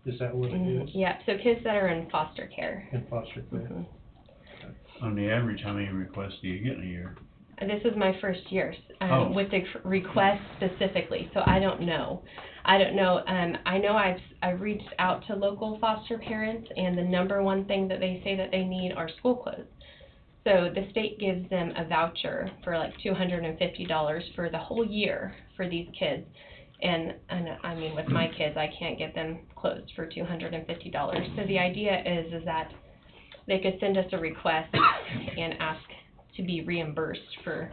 Is that what it is? Yeah, so kids that are in foster care. In foster care? Mhm. On the average, how many requests do you get in a year? And this is my first year Oh. with the request specifically, so I don't know. I know I've reached out to local foster parents, and the number one thing that they say that they need are school clothes. So the state gives them a voucher for like $250 for the whole year for these kids. And I mean, with my kids, I can't get them clothes for $250. So the idea is that they could send us a request and ask to be reimbursed for,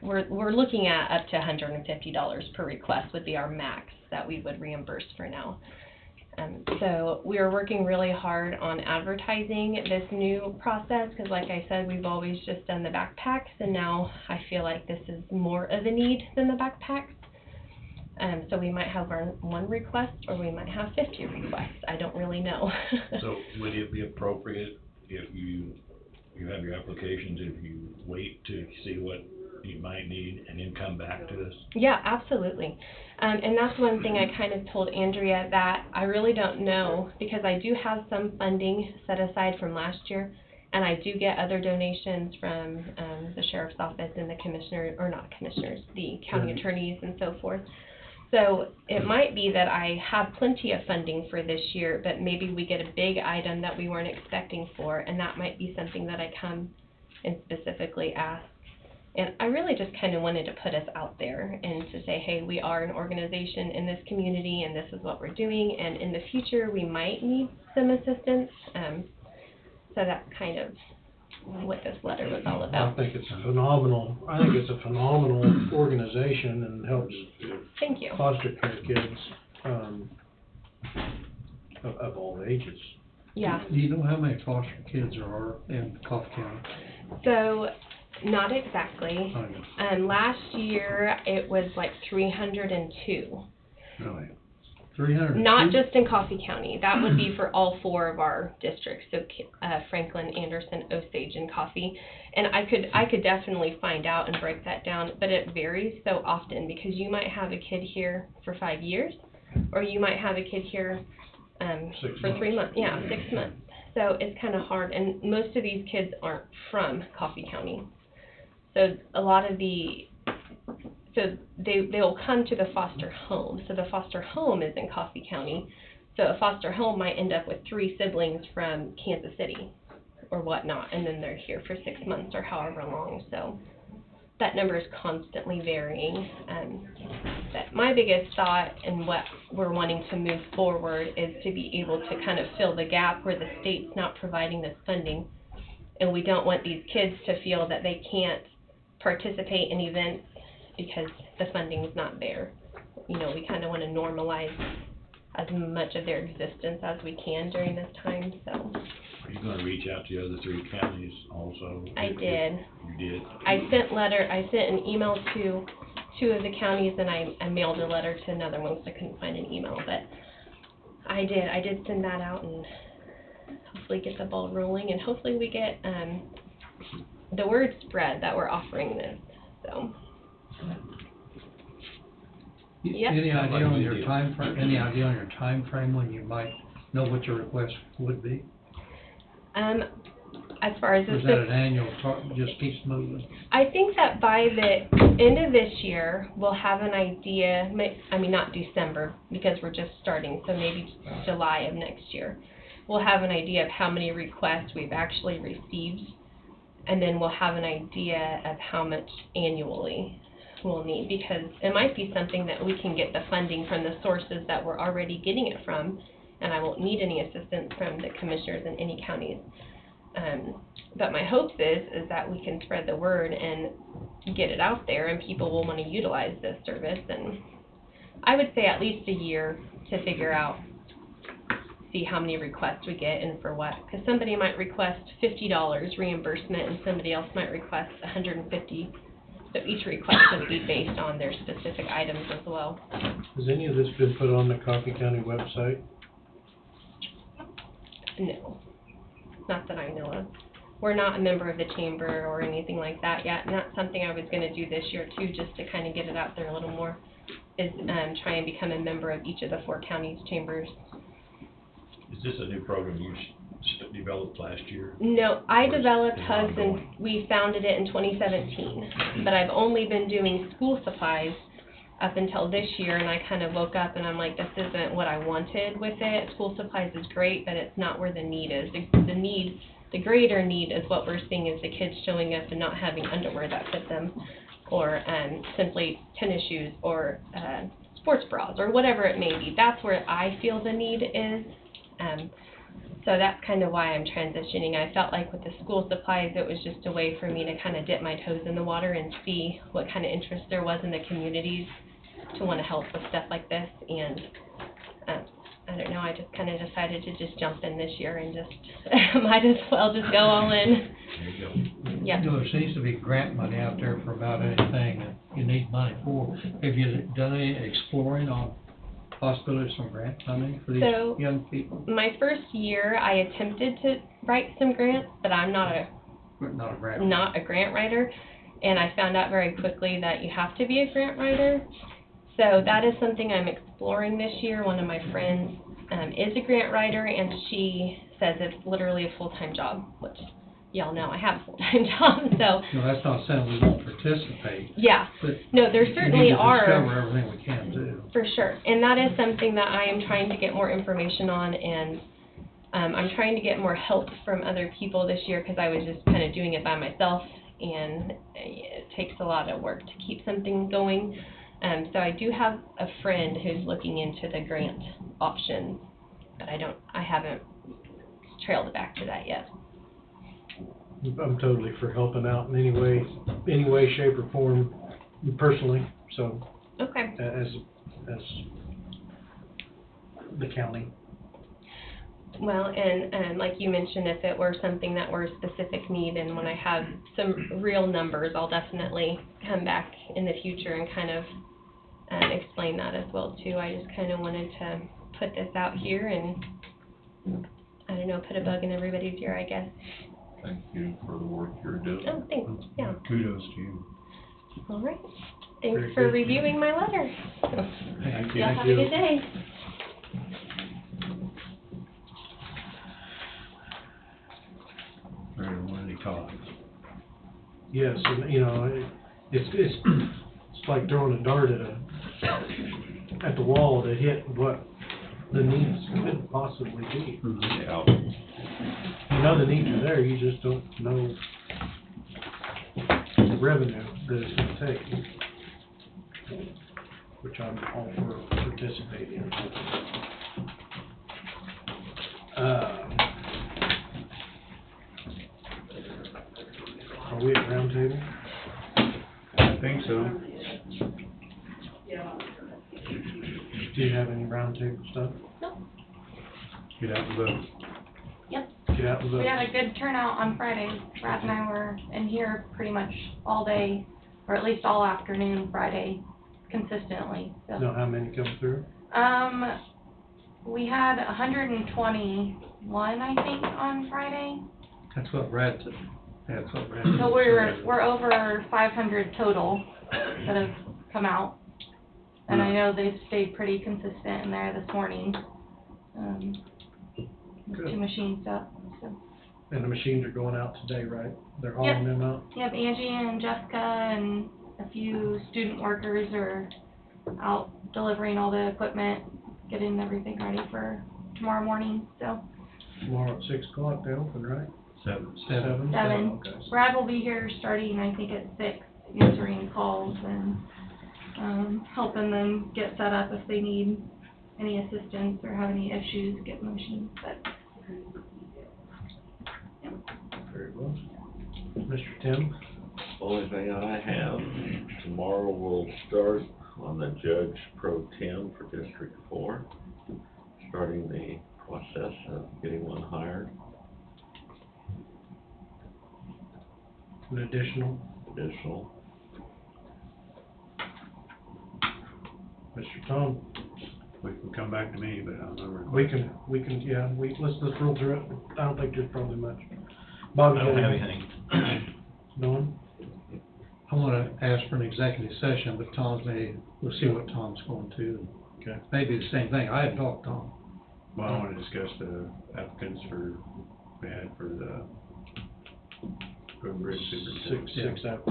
we're looking at up to $150 per request would be our max that we would reimburse for now. So we are working really hard on advertising this new process, because like I said, we've always just done the backpacks, and now I feel like this is more of a need than the backpacks. So we might have one request, or we might have 50 requests. I don't really know. So would it be appropriate if you have your applications, if you wait to see what you might need and then come back to us? Yeah, absolutely. And that's one thing I kind of told Andrea, that I really don't know, because I do have some funding set aside from last year, and I do get other donations from the sheriff's office and the commissioner, or not commissioners, the county attorneys and so forth. So it might be that I have plenty of funding for this year, but maybe we get a big item that we weren't expecting for, and that might be something that I come and specifically ask. And I really just kind of wanted to put us out there and to say, hey, we are an organization in this community, and this is what we're doing, and in the future we might need some assistance. So that's kind of what this letter was all I about. think it's a phenomenal organization, and helps Thank you. foster care kids, of all ages. Yeah. Do you know how many foster kids there are in Coffee County? So, not exactly. I know. Last year it was like 302. Really? 300? Not just in Coffee County. That would be for all four of our districts, so Franklin, Anderson, Osage, and Coffee. And I could definitely find out and break that down, but it varies so often, because you might have a kid here for 5 years, or you might have a kid here for 3 months. Yeah, 6 months. So it's kind of hard, and most of these kids aren't from Coffee County. So a lot of they'll come to the foster home. So the foster home is in Coffee County. So a foster home might end up with 3 siblings from Kansas City or whatnot, and then they're here for 6 months or however long. So that number is constantly varying. But my biggest thought, and what we're wanting to move forward, is to be able to kind of fill the gap where the state's not providing this funding. And we don't want these kids to feel that they can't participate in events because the funding is not there. You know, we kind of want to normalize as much of their existence as we can during this time, so. Are you gonna reach out to the other 3 counties also? I did. You did? I sent an email to 2 of the counties, and I mailed a letter to another one because I couldn't find an email, but I did send that out, and hopefully get the ball rolling, and hopefully we get, the word spread that we're offering this, so. Yep. Any Sounds like idea a on good your deal. time frame when you might know what your request would be? As far as Or is the that an annual just keeps moving? I think that by the end of this year, we'll have an idea, not December, because we're just starting, so maybe July of next year. We'll have an idea of how many requests we've actually received, and then we'll have an idea of how much annually we'll need, because it might be something that we can get the funding from the sources that we're already getting it from, and I won't need any assistance from the commissioners in any counties. But my hopes is that we can spread the word and get it out there, and people will want to utilize this service. And I would say at least a year to figure out, see how many requests we get and for what. Because somebody might request $50 reimbursement, and somebody else might request $150. So each request would be based on their specific items as well. Has any of this been put on the Coffee County website? No, not that I know of. We're not a member of the chamber or anything like that yet, and that's something I was going to do this year too, just to kind of get it out there a little more, is try and become a member of each of the 4 counties' chambers. Is this a new program you developed last year? No, I Or is developed it HUS and ongoing? we founded it in 2017, but I've only been doing school supplies up until this year, and I kind of woke up and I'm like, this isn't what I wanted with it. School supplies is great, but it's not where the need is. The greater need is what we're seeing is the kids showing up and not having underwear that fit them, or simply tennis shoes, or sports bras, or whatever it may be. That's where I feel the need is. So that's kind of why I'm transitioning. I felt like with the school supplies, it was just a way for me to kind of dip my toes in the water and see what kind of interest there was in the communities to want to help with stuff like this. And I don't know, I just kind of decided to just jump in this year and just might as well just go all in. There you go. Yep. You know, there seems to be grant money out there for about anything that you need money for. Have you done any exploring on possibilities from grant funding for these So, young people? My first year, I attempted to write some grants, but I'm not a grant writer, and I found out very quickly that you have to be a grant writer. So that is something I'm exploring this year. One of my friends is a grant writer, and she says it's literally a full-time job, which y'all know I have a full-time job, so. No, that's not saying we won't participate, Yeah, but no, there we certainly need to are. discover everything we can do. For sure, and that is something that I am trying to get more information on, and I'm trying to get more help from other people this year, because I was just kind of doing it by myself, and it takes a lot of work to keep something going. So I do have a friend who's looking into the grant options, but I haven't trailed it back to that yet. I'm totally for helping out in any way, shape, or form, personally, so, Okay. as the county. Well, and like you mentioned, if it were something that were a specific need, and when I have some real numbers, I'll definitely come back in the future and kind of explain that as well too. I just kind of wanted to put this out here and, I don't know, put a bug in everybody's ear, I guess. Thank you for the work you're doing. Oh, thanks, yeah. Kudos to you. All right. Thanks Very for good. reviewing my letter. Thank Y'all have a good day. Very worthy cause. Yes, and, it's like throwing a dart at the wall to hit what the needs could possibly be. Yeah. You know the needs are there, you just don't know the revenue that it's gonna take, which I'm all for participating in. Are we at round table? I think so. Do you have any round table stuff? Get out the vote. Yep. Get out the vote. We had a good turnout on Friday. Brad and I were in here pretty much all day, or at least all afternoon Friday, consistently, so. Know how many come through? We had 121, I think, on Friday. That's what Brad said. So we're over 500 total that have come out. And I know they've stayed pretty consistent in there this morning. Good. 2 machines up, so. And the machines are going out today, right? They're hauling Yep. them out? Yep, Angie and Jessica and a few student workers are out delivering all the equipment, getting everything ready for tomorrow morning, so. Tomorrow at 6 o'clock they open, right? 7. 7. Okay. Brad will be here starting, I think, at 6, answering calls and, helping them get set up if they need any assistance or have any issues getting the machines, but. Very well. Mr. Tim? Only thing I have, tomorrow we'll start on the Judge Pro Tem for District 4, starting the process of getting one hired. An additional, Additional, Mr. Tom? We can come back to me, but I'll never. We can, yeah, let's roll through it. I don't think there's probably much. Bob, I you don't got have anything? anything. Dawn? I wanna ask for an executive session, but we'll see what Tom's going to. Okay. Maybe the same thing. I haven't talked to Tom. Well, I wanna discuss the applicants we had for the road and bridge superintendent. Six out.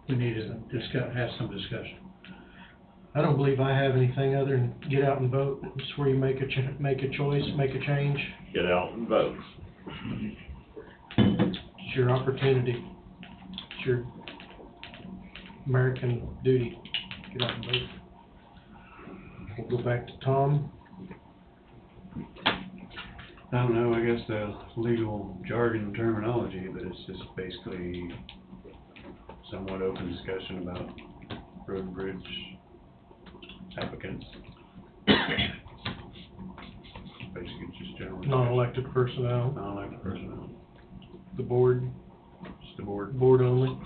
We need to have some discussion. I don't believe I have anything other than get out and vote. It's where you make a choice, make a change. get out and vote. It's your opportunity. It's your American duty. Get out and vote. We'll go back to Tom. I don't know, I guess the legal jargon terminology, but it's just basically somewhat open discussion about road and bridge applicants. Basically, it's just general. Non-elected personnel, Non-elected personnel, the board, just the board. board only.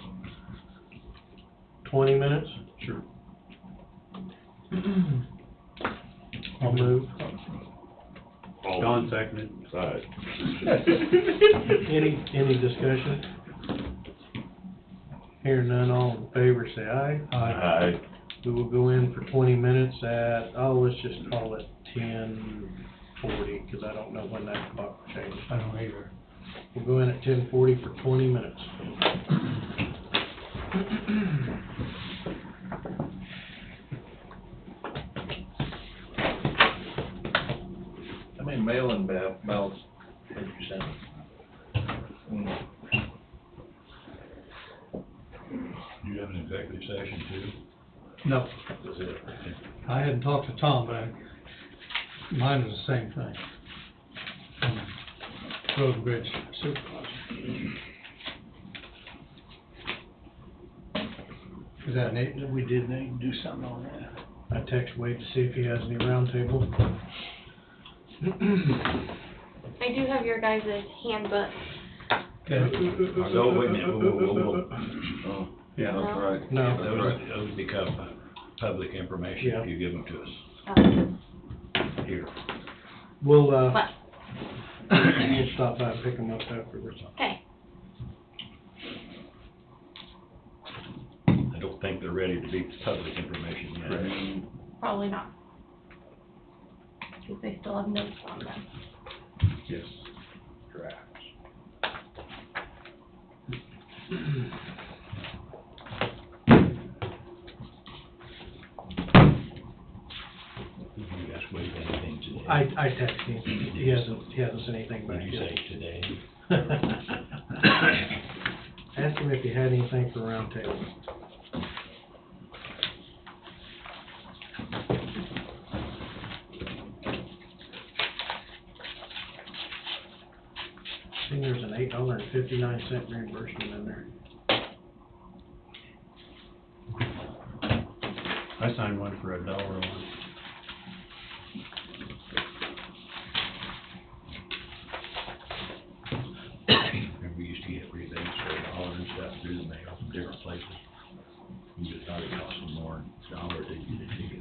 20 minutes? Sure. I'll move. Don seconded. Side. Any discussion? Hearing none, all in favor, say aye. Aye. We will go in for 20 minutes at, let's just call it 10:40, because I don't know when that clock changed. I don't either. We'll go in at 10:40 for 20 minutes. How many mail-in ballots did you send? Do you have an executive session too? No, Was it? I hadn't talked to Tom, but mine is the same thing. Road and bridge supervisor. Is that Nate? We did need to do something on that. I text Wade to see if he has any roundtable. I do have your guys' handbook. Okay. Oh, wait a minute, whoa. Oh, Yeah. that's right. No. That's right. Those become public information Yeah. if you give them to us here. We'll But, we'll stop by and pick them up afterwards. okay, I don't think they're ready to be public information yet. probably not. Because they still have notes on them. Yes. Drafts. You ask Wade anything today? I texted him. He hasn't sent anything What back did you yet. say today? Asked him if he had anything for roundtable. I think there's an $8.59 reimbursement in there. I signed one for $1 a month. Remember we used to get rebates for $1 and stuff through the mail from different places. You just thought it cost them more $1 to get a ticket.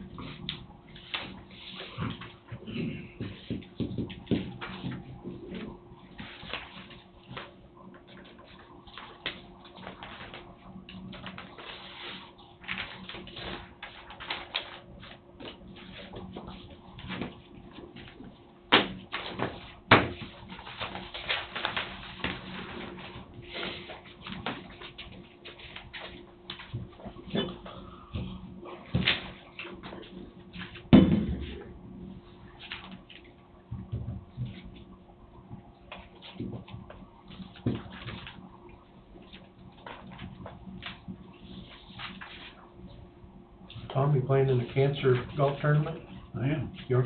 Tom, you playing in the cancer golf tournament? I am. York?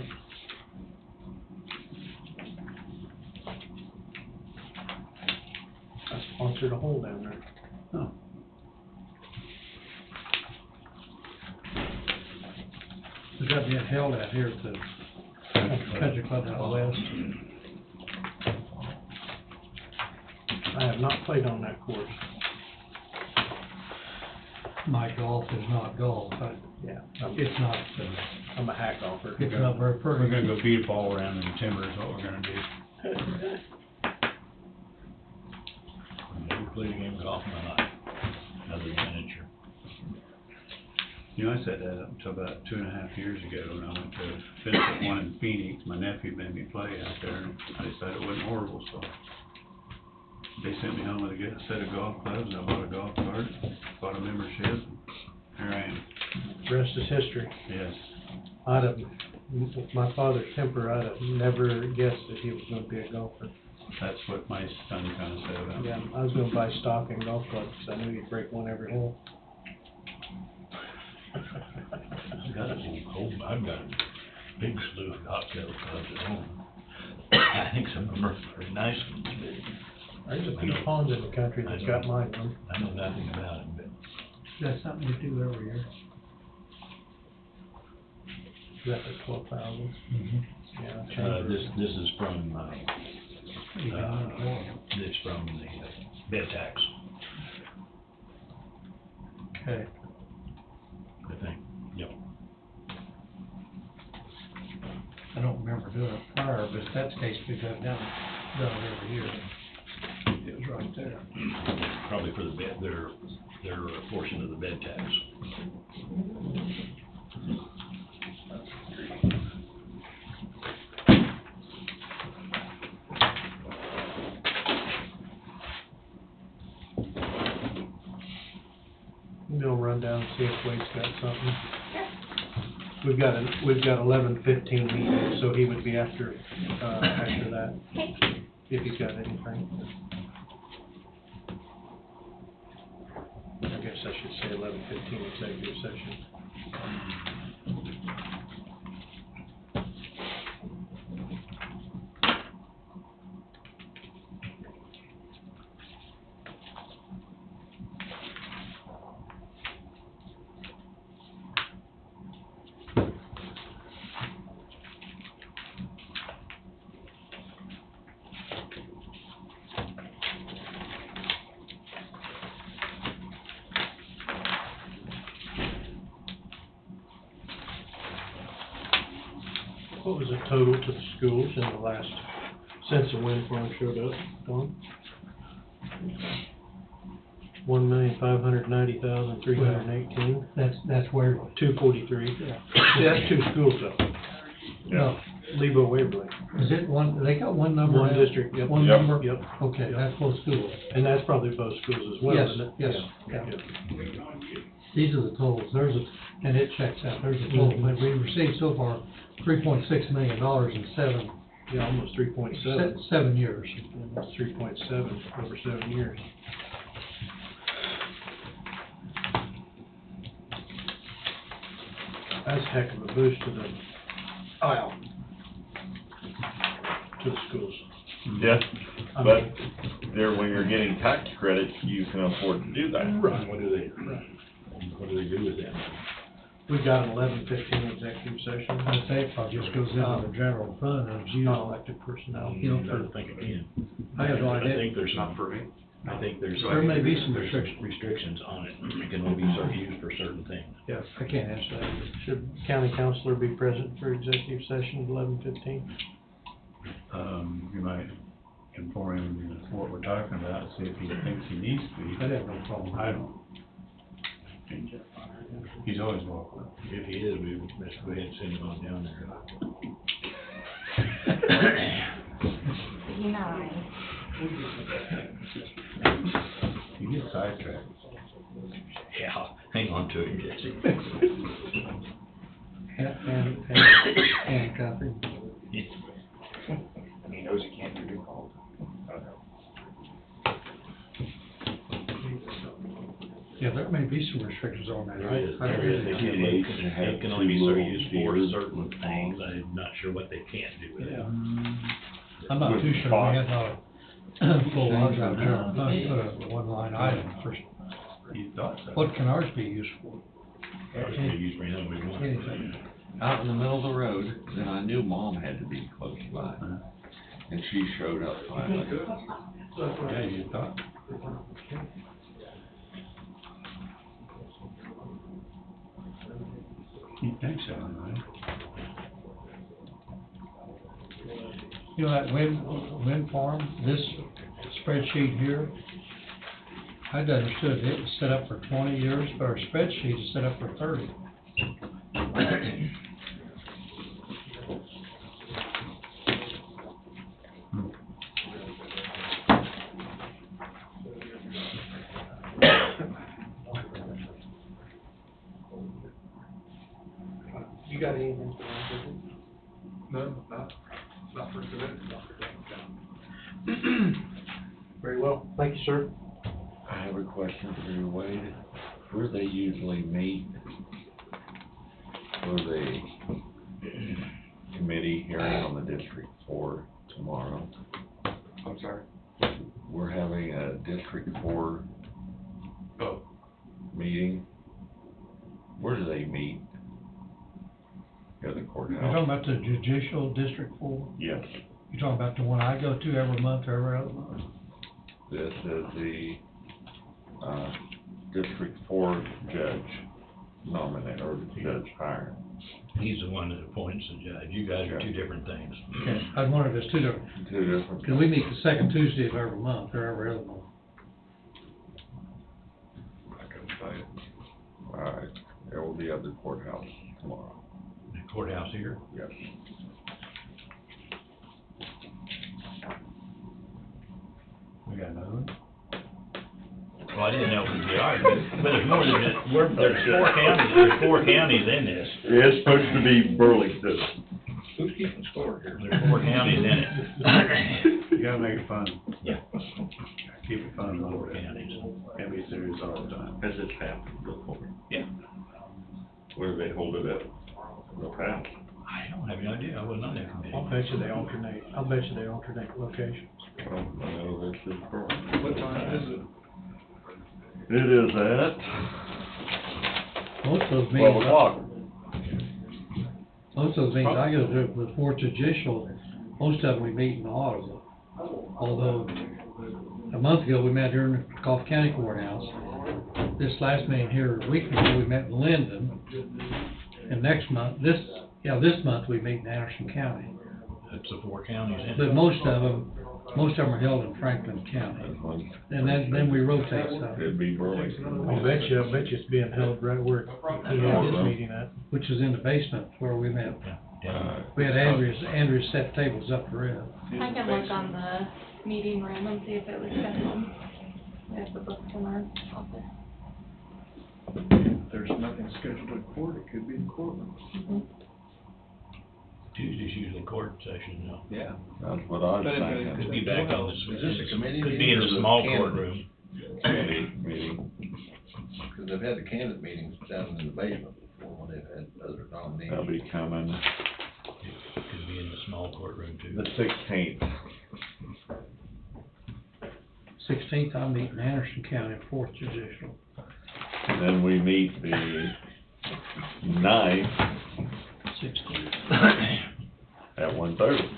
I sponsored a hole down there. Oh. We got being held out here at the country club out west. I have not played on that course. My golf is not golf, but Yeah. it's not, I'm a hack golfer. it's not very We're pretty. gonna go beat a ball around in the timber is what we're gonna do. I've never played a game of golf in my life, other than miniature. You know, I said that up until about 2.5 years ago when I went to finish at one in Phoenix. My nephew made me play out there, and I decided it wasn't horrible, so they sent me home with a good set of golf clubs. I bought a golf cart, bought a membership. Here I am. Rest is history. Yes. I'd have, with my father's temper, I'd have never guessed that he was gonna be a golfer. That's what my son kind of said about me. Yeah, I was gonna buy stock in golf clubs, 'cause I knew you'd break one every hole. I've got a big slew of cocktail clubs at home. I think some of them are very nice ones, but There's a few ponds in the country that's got mine, huh? I know nothing about them, but. That's something you do every year. Is that for 12,000? Yeah. This is from, it's from the bed tax, Okay. I think, yep. I don't remember doing it prior, but if that's the case, we've done it every year. It was right there. Probably for the bed, their portion of the bed tax. I'm gonna run down and see if Wade's got something. We've got 11:15 meeting, so he would be after that, if he's got anything. I guess I should say 11:15 executive session. What was the total to the schools in the last, since the wind farm showed up, Don? 1,590,318. That's where, 243. yeah. See, that's two schools though. No, Lebo Waverly. is it one, they got one number One now? district, yep. One Yep. number? Yep. Okay, that's both schools. And that's probably both schools as well, Yes, isn't it? yes, Yeah. yeah. These are the totals, and it checks out, there's a total, but we received so far $3.6 million in Yeah, almost 3.7. 7 years. Almost 3.7 over 7 years. That's a heck of a boost to the schools. Yeah, I but mean, there, when you're getting tax credits, you can afford to do that. Right. What do they do with that? We've got an 11:15 executive session. I say it probably just goes into the general fund and it's used. Non-elected personnel. You know, I don't think it can. I have no idea. I think there's not for me. I think there's. There may be some there's restrictions. Restrictions on it. It can only be used for certain things. Yes, I can't answer that. Should county counselor be present for executive session at 11:15? You might inform him of what we're talking about, see if he thinks he needs to be. I'd have no problem. I don't. He's always welcome. If he is, we best go ahead and send him on down there. Nine. You get sidetracked. Yeah, hang on to it, Jesse. And Catherine. He knows he can't be recalled. Yeah, there may be some restrictions on that. There is, I there is, agree. it can only be used for certain things, I'm not sure what they can't do with it. Yeah. I'm not too sure, we had not a full lodge out there, put a one-line item for, You thought so. what can ours be used for? Or they could use for anything we want. Anything. Out in the middle of the road, then I knew Mom had to be close by. And she showed up finally. Yeah, you thought. You think so, right? You know, that wind farm, this spreadsheet here, I'd understood it was set up for 20 years, but our spreadsheet is set up for 30. You got anything? No, not for today. Very well, thank you, sir. I have a question for you, Wade. Where they usually meet for the committee hearing on the District 4 tomorrow? I'm sorry? We're having a District 4 Oh, meeting. Where do they meet? At the You're courthouse? talking about the judicial District 4? Yes. You're talking about the one I go to every month or every other month? This is the, District 4 judge nominate, or judge hiring. He's the one that appoints the judge, you guys are two different things. Okay, I was wondering if it's two different, Two different. because we meet the second Tuesday of every month or every other month. I couldn't say it. All right, it will be at the courthouse tomorrow. The courthouse here. Yes. We got another one? Well, I didn't know it was the ours, but there's more than that, there's four counties in this. It's supposed to be Burlington. Who's keeping score here? There's 4 counties in it. You gotta make it fun. Yeah. Keep it fun a little 4 bit. counties. Can't be serious all the time. Has this happened before? Yeah. Where do they hold it at? The past? I don't have any idea, I wasn't on that committee. I'll bet you they alternate locations. Well, I know this is Burlington. What time is it? It is at Most of those 12 meetings, o'clock. most of those meetings I go to before judicial, most of them we meet in Ottawa. Although, a month ago, we met here in the Coffee County Courthouse. This last meeting here, a week ago, we met in Linden. And next month, this month, we meet in Anderson County. That's the 4 counties in it. But most of them are held in Franklin County. And then we rotate some, It'd be Burlington. I bet you it's being held right where he had his meeting at. which is in the basement where we met. Yeah. We had Andrews set tables up the rim. I can look on the meeting room and see if it was scheduled. We have the books in our office. If there's nothing scheduled in court, it could be in courtroom. Tuesday's usually court session, though. Yeah. That's what I was But it- thinking. Could be back on Is the, this a committee could be meeting in or a is it small candidate? courtroom. Committee meeting. Because they've had the candidate meetings down in the basement before, when they've had other nominees. They'll be coming Could be in the small courtroom too. the 16th. 16th, I meet in Anderson County, 4th Judicial. Then we meet the 9th 16th. at 1:30.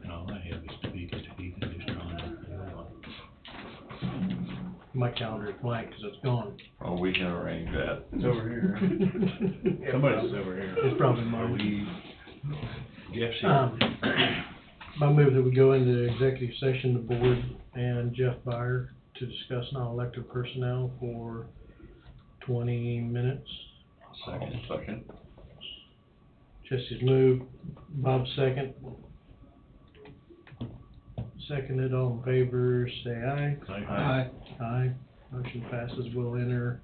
And all I have is to be just on. My calendar is blank because it's gone. Oh, we can arrange that. It's over here. Somebody's over here. It's probably Are mine. we, Jeff's here. I move that we go into executive session, the board and Jeff Byer, to discuss non-elected personnel for 20 minutes. Second. Jesse's moved, Bob's second. Seconded, all in favor, say aye. Aye. Aye. Motion passes. We'll enter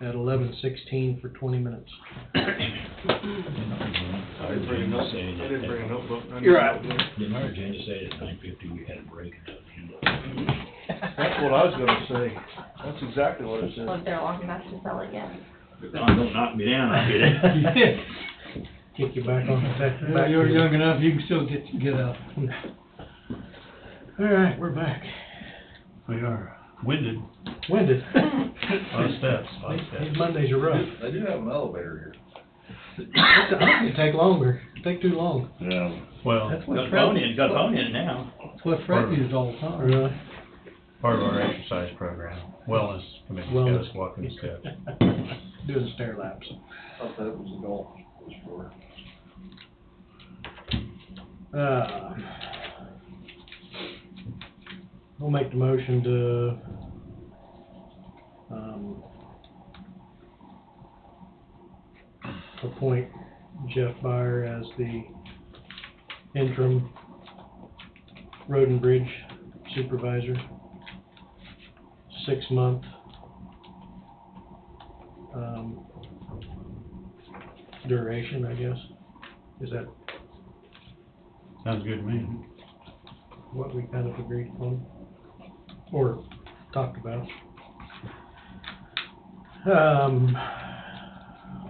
at 11:16 for 20 minutes. I didn't bring a agenda note, say I didn't bring a notebook. I You're didn't- right. Didn't our agenda say at 9:50 we had a break at the end? That's what I was gonna say. That's exactly what it said. Live there long enough to sell it yet. Don, don't knock me down, I'll get it. Kick you back on the back. Yeah, you're young enough, you can still get up. All right, we're back. We are winded, Winded. a lot of steps, a lot of steps. These Mondays are rough. They do have an elevator It'd take longer, take too long. Yeah. Well, That's Got what a phone Fred, in, got a phone in now. that's what Fred used all the time. Really? part of our exercise program, wellness committee, got us walking the steps. Doing stair laps. Thought that was a golf course for. We'll make the motion to, appoint Jeff Byer as the interim road and bridge supervisor, 6-month, duration, I guess. Is that Sounds good to me. what we kind of agreed on, or talked about?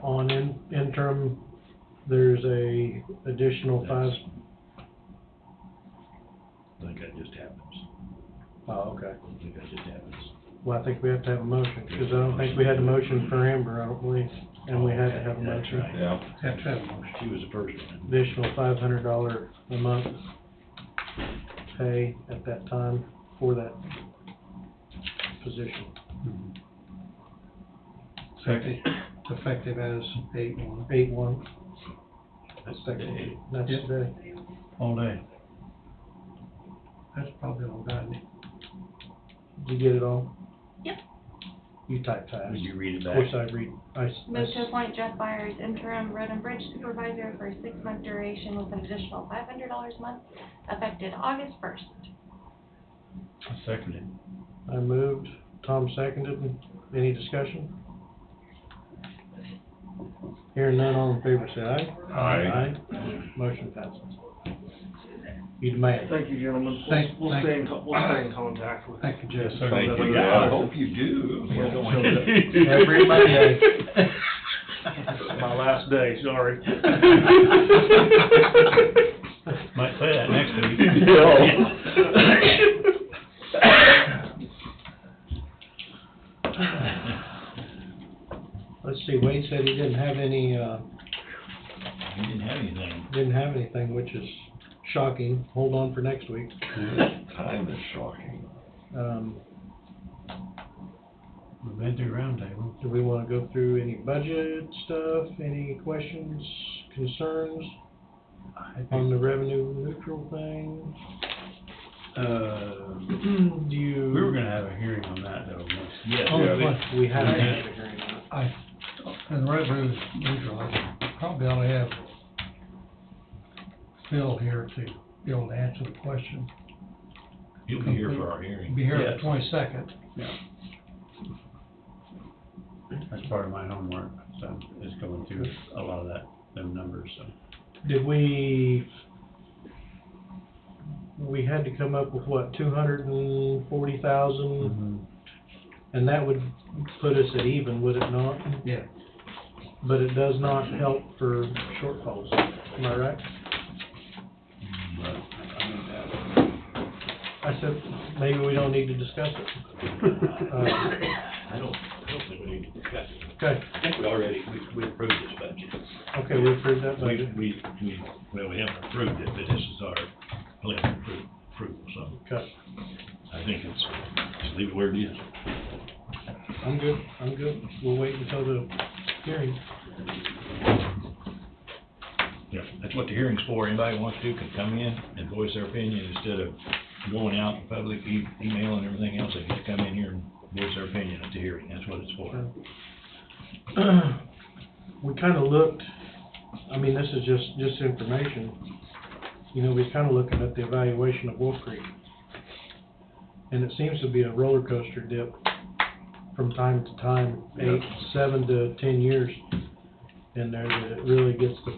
On interim, there's a additional five. I think that just happens. Oh, okay. I think that just happens. Well, I think we have to have a motion, because I don't think we had a motion for Amber, I don't believe, and we had to have a That's motion. right. Yeah. Have to have a motion. She was the first one. Additional $500 a month pay at that time for that position. Effective as 8/1. 8/1. That's Effective. That's Yep. today. All day. That's probably all done. Did you get it all? Yep. You type fast. Would you read it Of back? course I read, Move to appoint Jeff Byer as interim road and bridge supervisor for a 6-month duration with an additional $500 a month, effective August 1st. I second it. I moved, Tom seconded, any discussion? Hearing none, all in favor say aye. Aye. Motion passes. You demand. Thank you, gentlemen. Thank- We'll thank- stay in, we'll stay in contact with. Thank you, Jeff. Yes, sir. Thank you. Yeah. I hope you do. Every Monday. My last day, sorry. Might say that next week. Let's see, Wade said he didn't have any, You didn't have anything. which is shocking. Hold on for next week. Time is shocking. We've been through roundtable. Do we wanna go through any budget stuff, any questions, concerns on the revenue neutral thing? Do you? We were gonna have a hearing on that though, next. Yes. Oh, Yeah. what? We haven't had a hearing on it. And the revenue neutral, I probably ought to have Phil here to be able to answer the question. You'll be here for our hearing. Be here Yes. the 22nd. That's part of my homework, so, is going through a lot of them numbers, so. Did we had to come up with what, 240,000? And that would put us at even, would it not? Yeah. But it does not help for shortfalls, am I right? I said, maybe we don't need to discuss it. I don't think we need to discuss it. Okay, I think we already, we approved this budget. okay, we approved that budget. We haven't approved it, but this is our preliminary approval, so Okay, I think just leave it where it is. I'm good. We'll wait until the hearing. Yeah, that's what the hearing's for. Anybody who wants to can come in and voice their opinion instead of going out in public, email and everything else. They get to come in here and voice their opinion at the hearing. That's what it's for. We kinda looked, I mean, this is just information. You know, we're kinda looking at the evaluation of Wolf Creek. And it seems to be a roller coaster dip from time to time, 8, 7 to 10 years in there, that it really gets to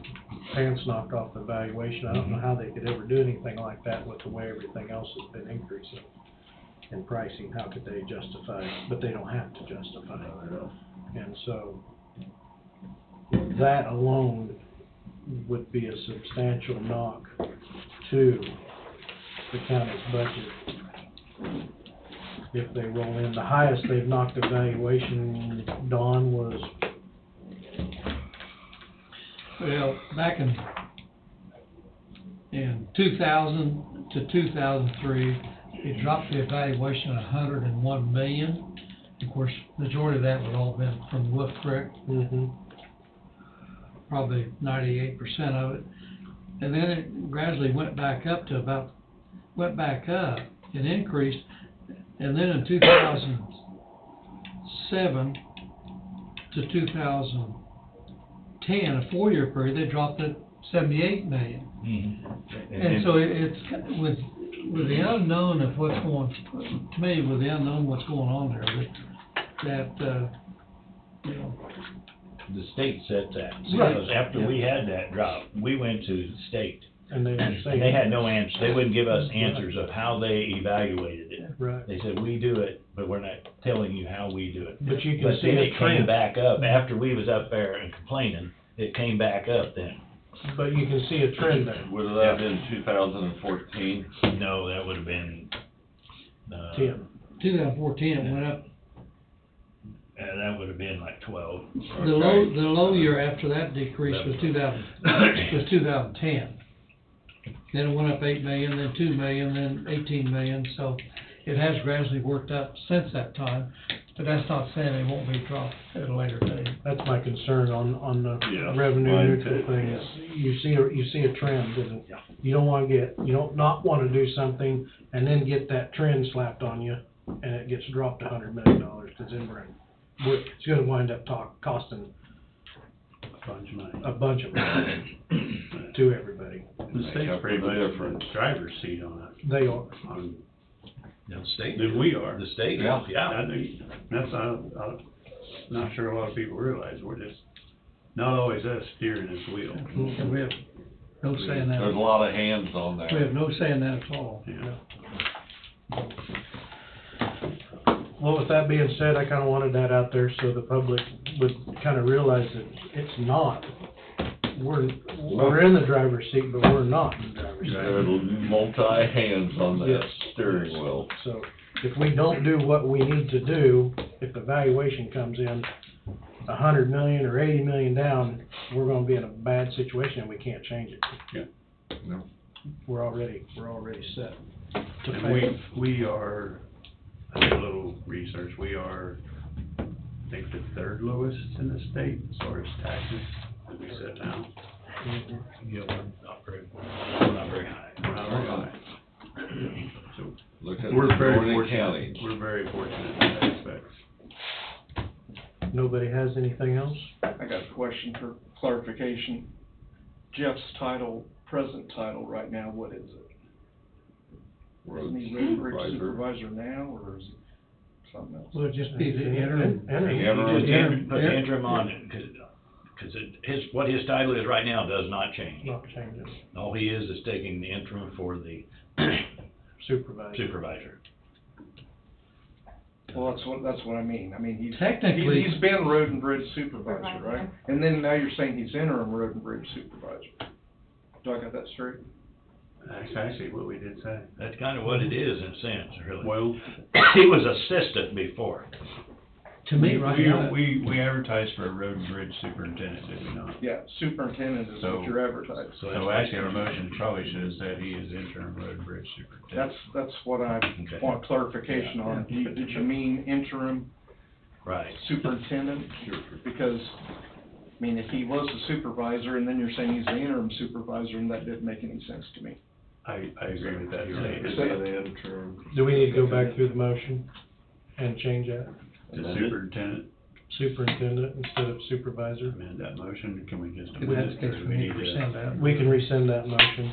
pants knocked off the valuation. I don't know how they could ever do anything like that with the way everything else has been increasing in pricing. How could they justify it? But they don't have to justify it. And so, that alone would be a substantial knock to the county's budget if they roll in. The highest they've knocked the valuation, Don, was, Well, back in 2000 to 2003, it dropped the evaluation 101 million. Of course, majority of that would all been from Wolf Creek, probably 98% of it. And then it gradually went back up, it increased, and then in 2007 to 2010, a 4-year period, they dropped it 78 million. And so it's, with the unknown of what's going, to me, with the unknown what's going on there, that you know. The state set that, Right. because after we had that drop, we went to the state, and they didn't say. and they had no answer, they wouldn't give us answers of how they evaluated it. Right. They said, we do it, but we're not telling you how we do it. But you can But see then a it came trend. back up, after we was up there and complaining, it came back up then. But you can see a trend there. Would that have been 2014? No, that would've been, 10. 2014, it went up. That would've been like 12. The low year after that decrease was 2010. Then it went up 8 million, then 2 million, then 18 million, so it has gradually worked up since that time. But that's not saying it won't be dropped at a later date. That's my concern on the Yeah, revenue mine neutral too, thing, yeah. is you see a trend, and you don't not wanna do something and then get that trend slapped on you, and it gets dropped $100 million, cause then it's gonna wind up costing a bunch of money to everybody. The state's pretty much the driver's seat on it. They are. No, state. Than we are. The state, I think, that's, I'm not sure a lot of people realize, we're just not always us steering this wheel. And we have no say in that. There's a lot of hands on We there. have no say in that at all. Yeah. Well, with that being said, I kinda wanted that out there so the public would kinda realize that it's not. We're in the driver's seat, but we're not in the driver's seat. There's multi-hands on that Yes. steering wheel. So, if we don't do what we need to do, if the valuation comes in 100 million or 80 million down, we're gonna be in a bad situation and we can't change it. Yeah. No. We're already set to And fail. we are, I did a little research, we are, I think, the third lowest in the state as far as taxes that we set down. Yeah, we're not very high. We're not very high. So, Look at we're very majority fortunate, counties. we're very fortunate in that aspect. Nobody has anything else? I got a question for clarification. Jeff's title, present title right now, what is it? Road Is he road and bridge supervisor. supervisor now, or is it something else? Will it just be the interim? Put the interim on it, cause what his title is right now does not change. Not changing. All he is taking the interim for the Supervisor. supervisor. Well, that's what I mean. I mean, Technically- he's been road and bridge supervisor, right? Supervisor. And then now you're saying he's interim road and bridge supervisor. Do I got that straight? That's actually what we did say. That's kinda what it is in a sense, really. Well, He was assistant before. To me, right now. we advertised for a road and bridge superintendent, did we not? Yeah, superintendent is So- what you're advertising. So actually, our motion probably should have said he is interim road and bridge superintendent. That's what I Okay. want clarification on. Did you mean interim Right. superintendent? Because, I mean, if he was a supervisor and then you're saying he's the interim supervisor, and that didn't make any sense to me. I agree with that statement. Do we need to go back through the motion and change that? The superintendent, Superintendent instead of supervisor? amend that motion, can we just In amend that it, case, or do we need to rescind that. We can rescind that motion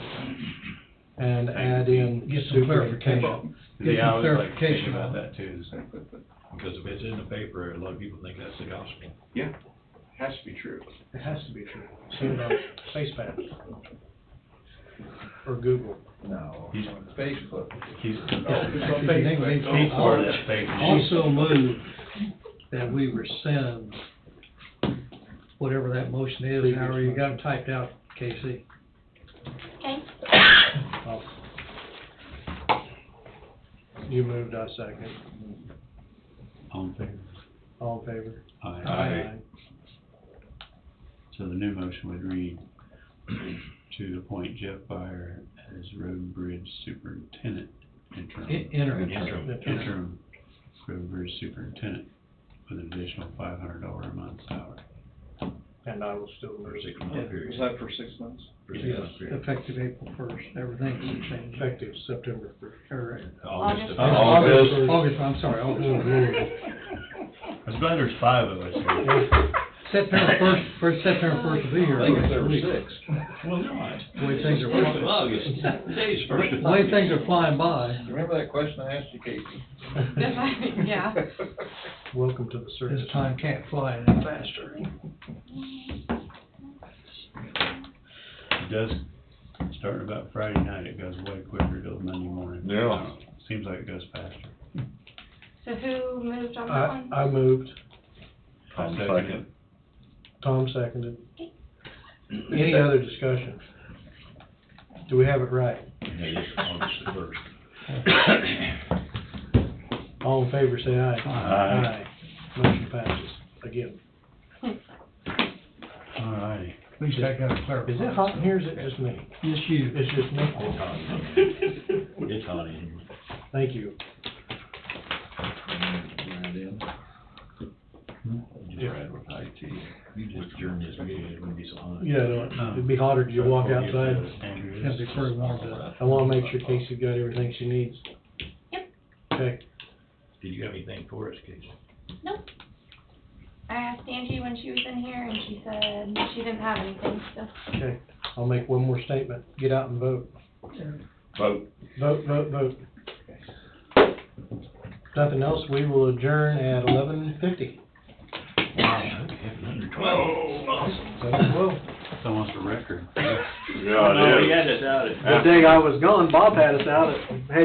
and add in Get some superintendent. clarification. Get Yeah, I some was like thinking clarification about on it. that too, so. Because if it's in the paper, a lot of people think that's the gospel. Yeah. Has to be true. It has to be true. Seen it on FacePad. Or Google. No, He's- on Facebook. He's, Facebook. he's part of that fake. Also move that we rescind whatever that motion is, however you got it typed out, Casey. Okay. Oh. You moved, I second. All in favor? All in favor? Aye. So the new motion would read to appoint Jeff Byer as Road and Bridge Superintendent, interim. Interim Road and Bridge Superintendent with an additional $500 a month salary. And I will still move. Was that for 6 months? Yes. Effective April first, everything's changed. Effective September first. Or, August. August, I'm sorry, August. I was glad there's 5 of us here. September first will be here. I think it's next over week. 6. Well, not. The way things are flying, August. Today's first of the way things are flying by. You remember that question I asked you, Casey? Yeah. Welcome to the service. This time can't fly any faster. It does, starting about Friday night, it goes way quicker till Monday morning. Yeah. Seems like it goes faster. So who moved on that one? I moved. Tom second. Tom seconded. Any other discussion? Do we have it right? August the first. All in favor, say aye. Aye. Motion passes. Again. All righty. At least I got it clarified. Is it hot in here, or is it just me? Just you. It's just me? It's hot in here. Thank you. Just right with IT. You just adjourn this meeting, it wouldn't be so hot. Yeah, it'd be hotter, you walk outside. Can't be pretty warm today. I wanna make sure Casey's got everything she needs. Yep. Okay, Did you have anything for us, Casey? Nope. I asked Angie when she was in here and she said she didn't have anything, so. okay. I'll make one more statement. Get out and vote. Vote. Vote, vote, vote. Nothing else, we will adjourn at 11:50. Wow, under 12. Awesome. So, well, It's almost a record. Yeah, it is. had us out at. the day I was gone, Bob had us out at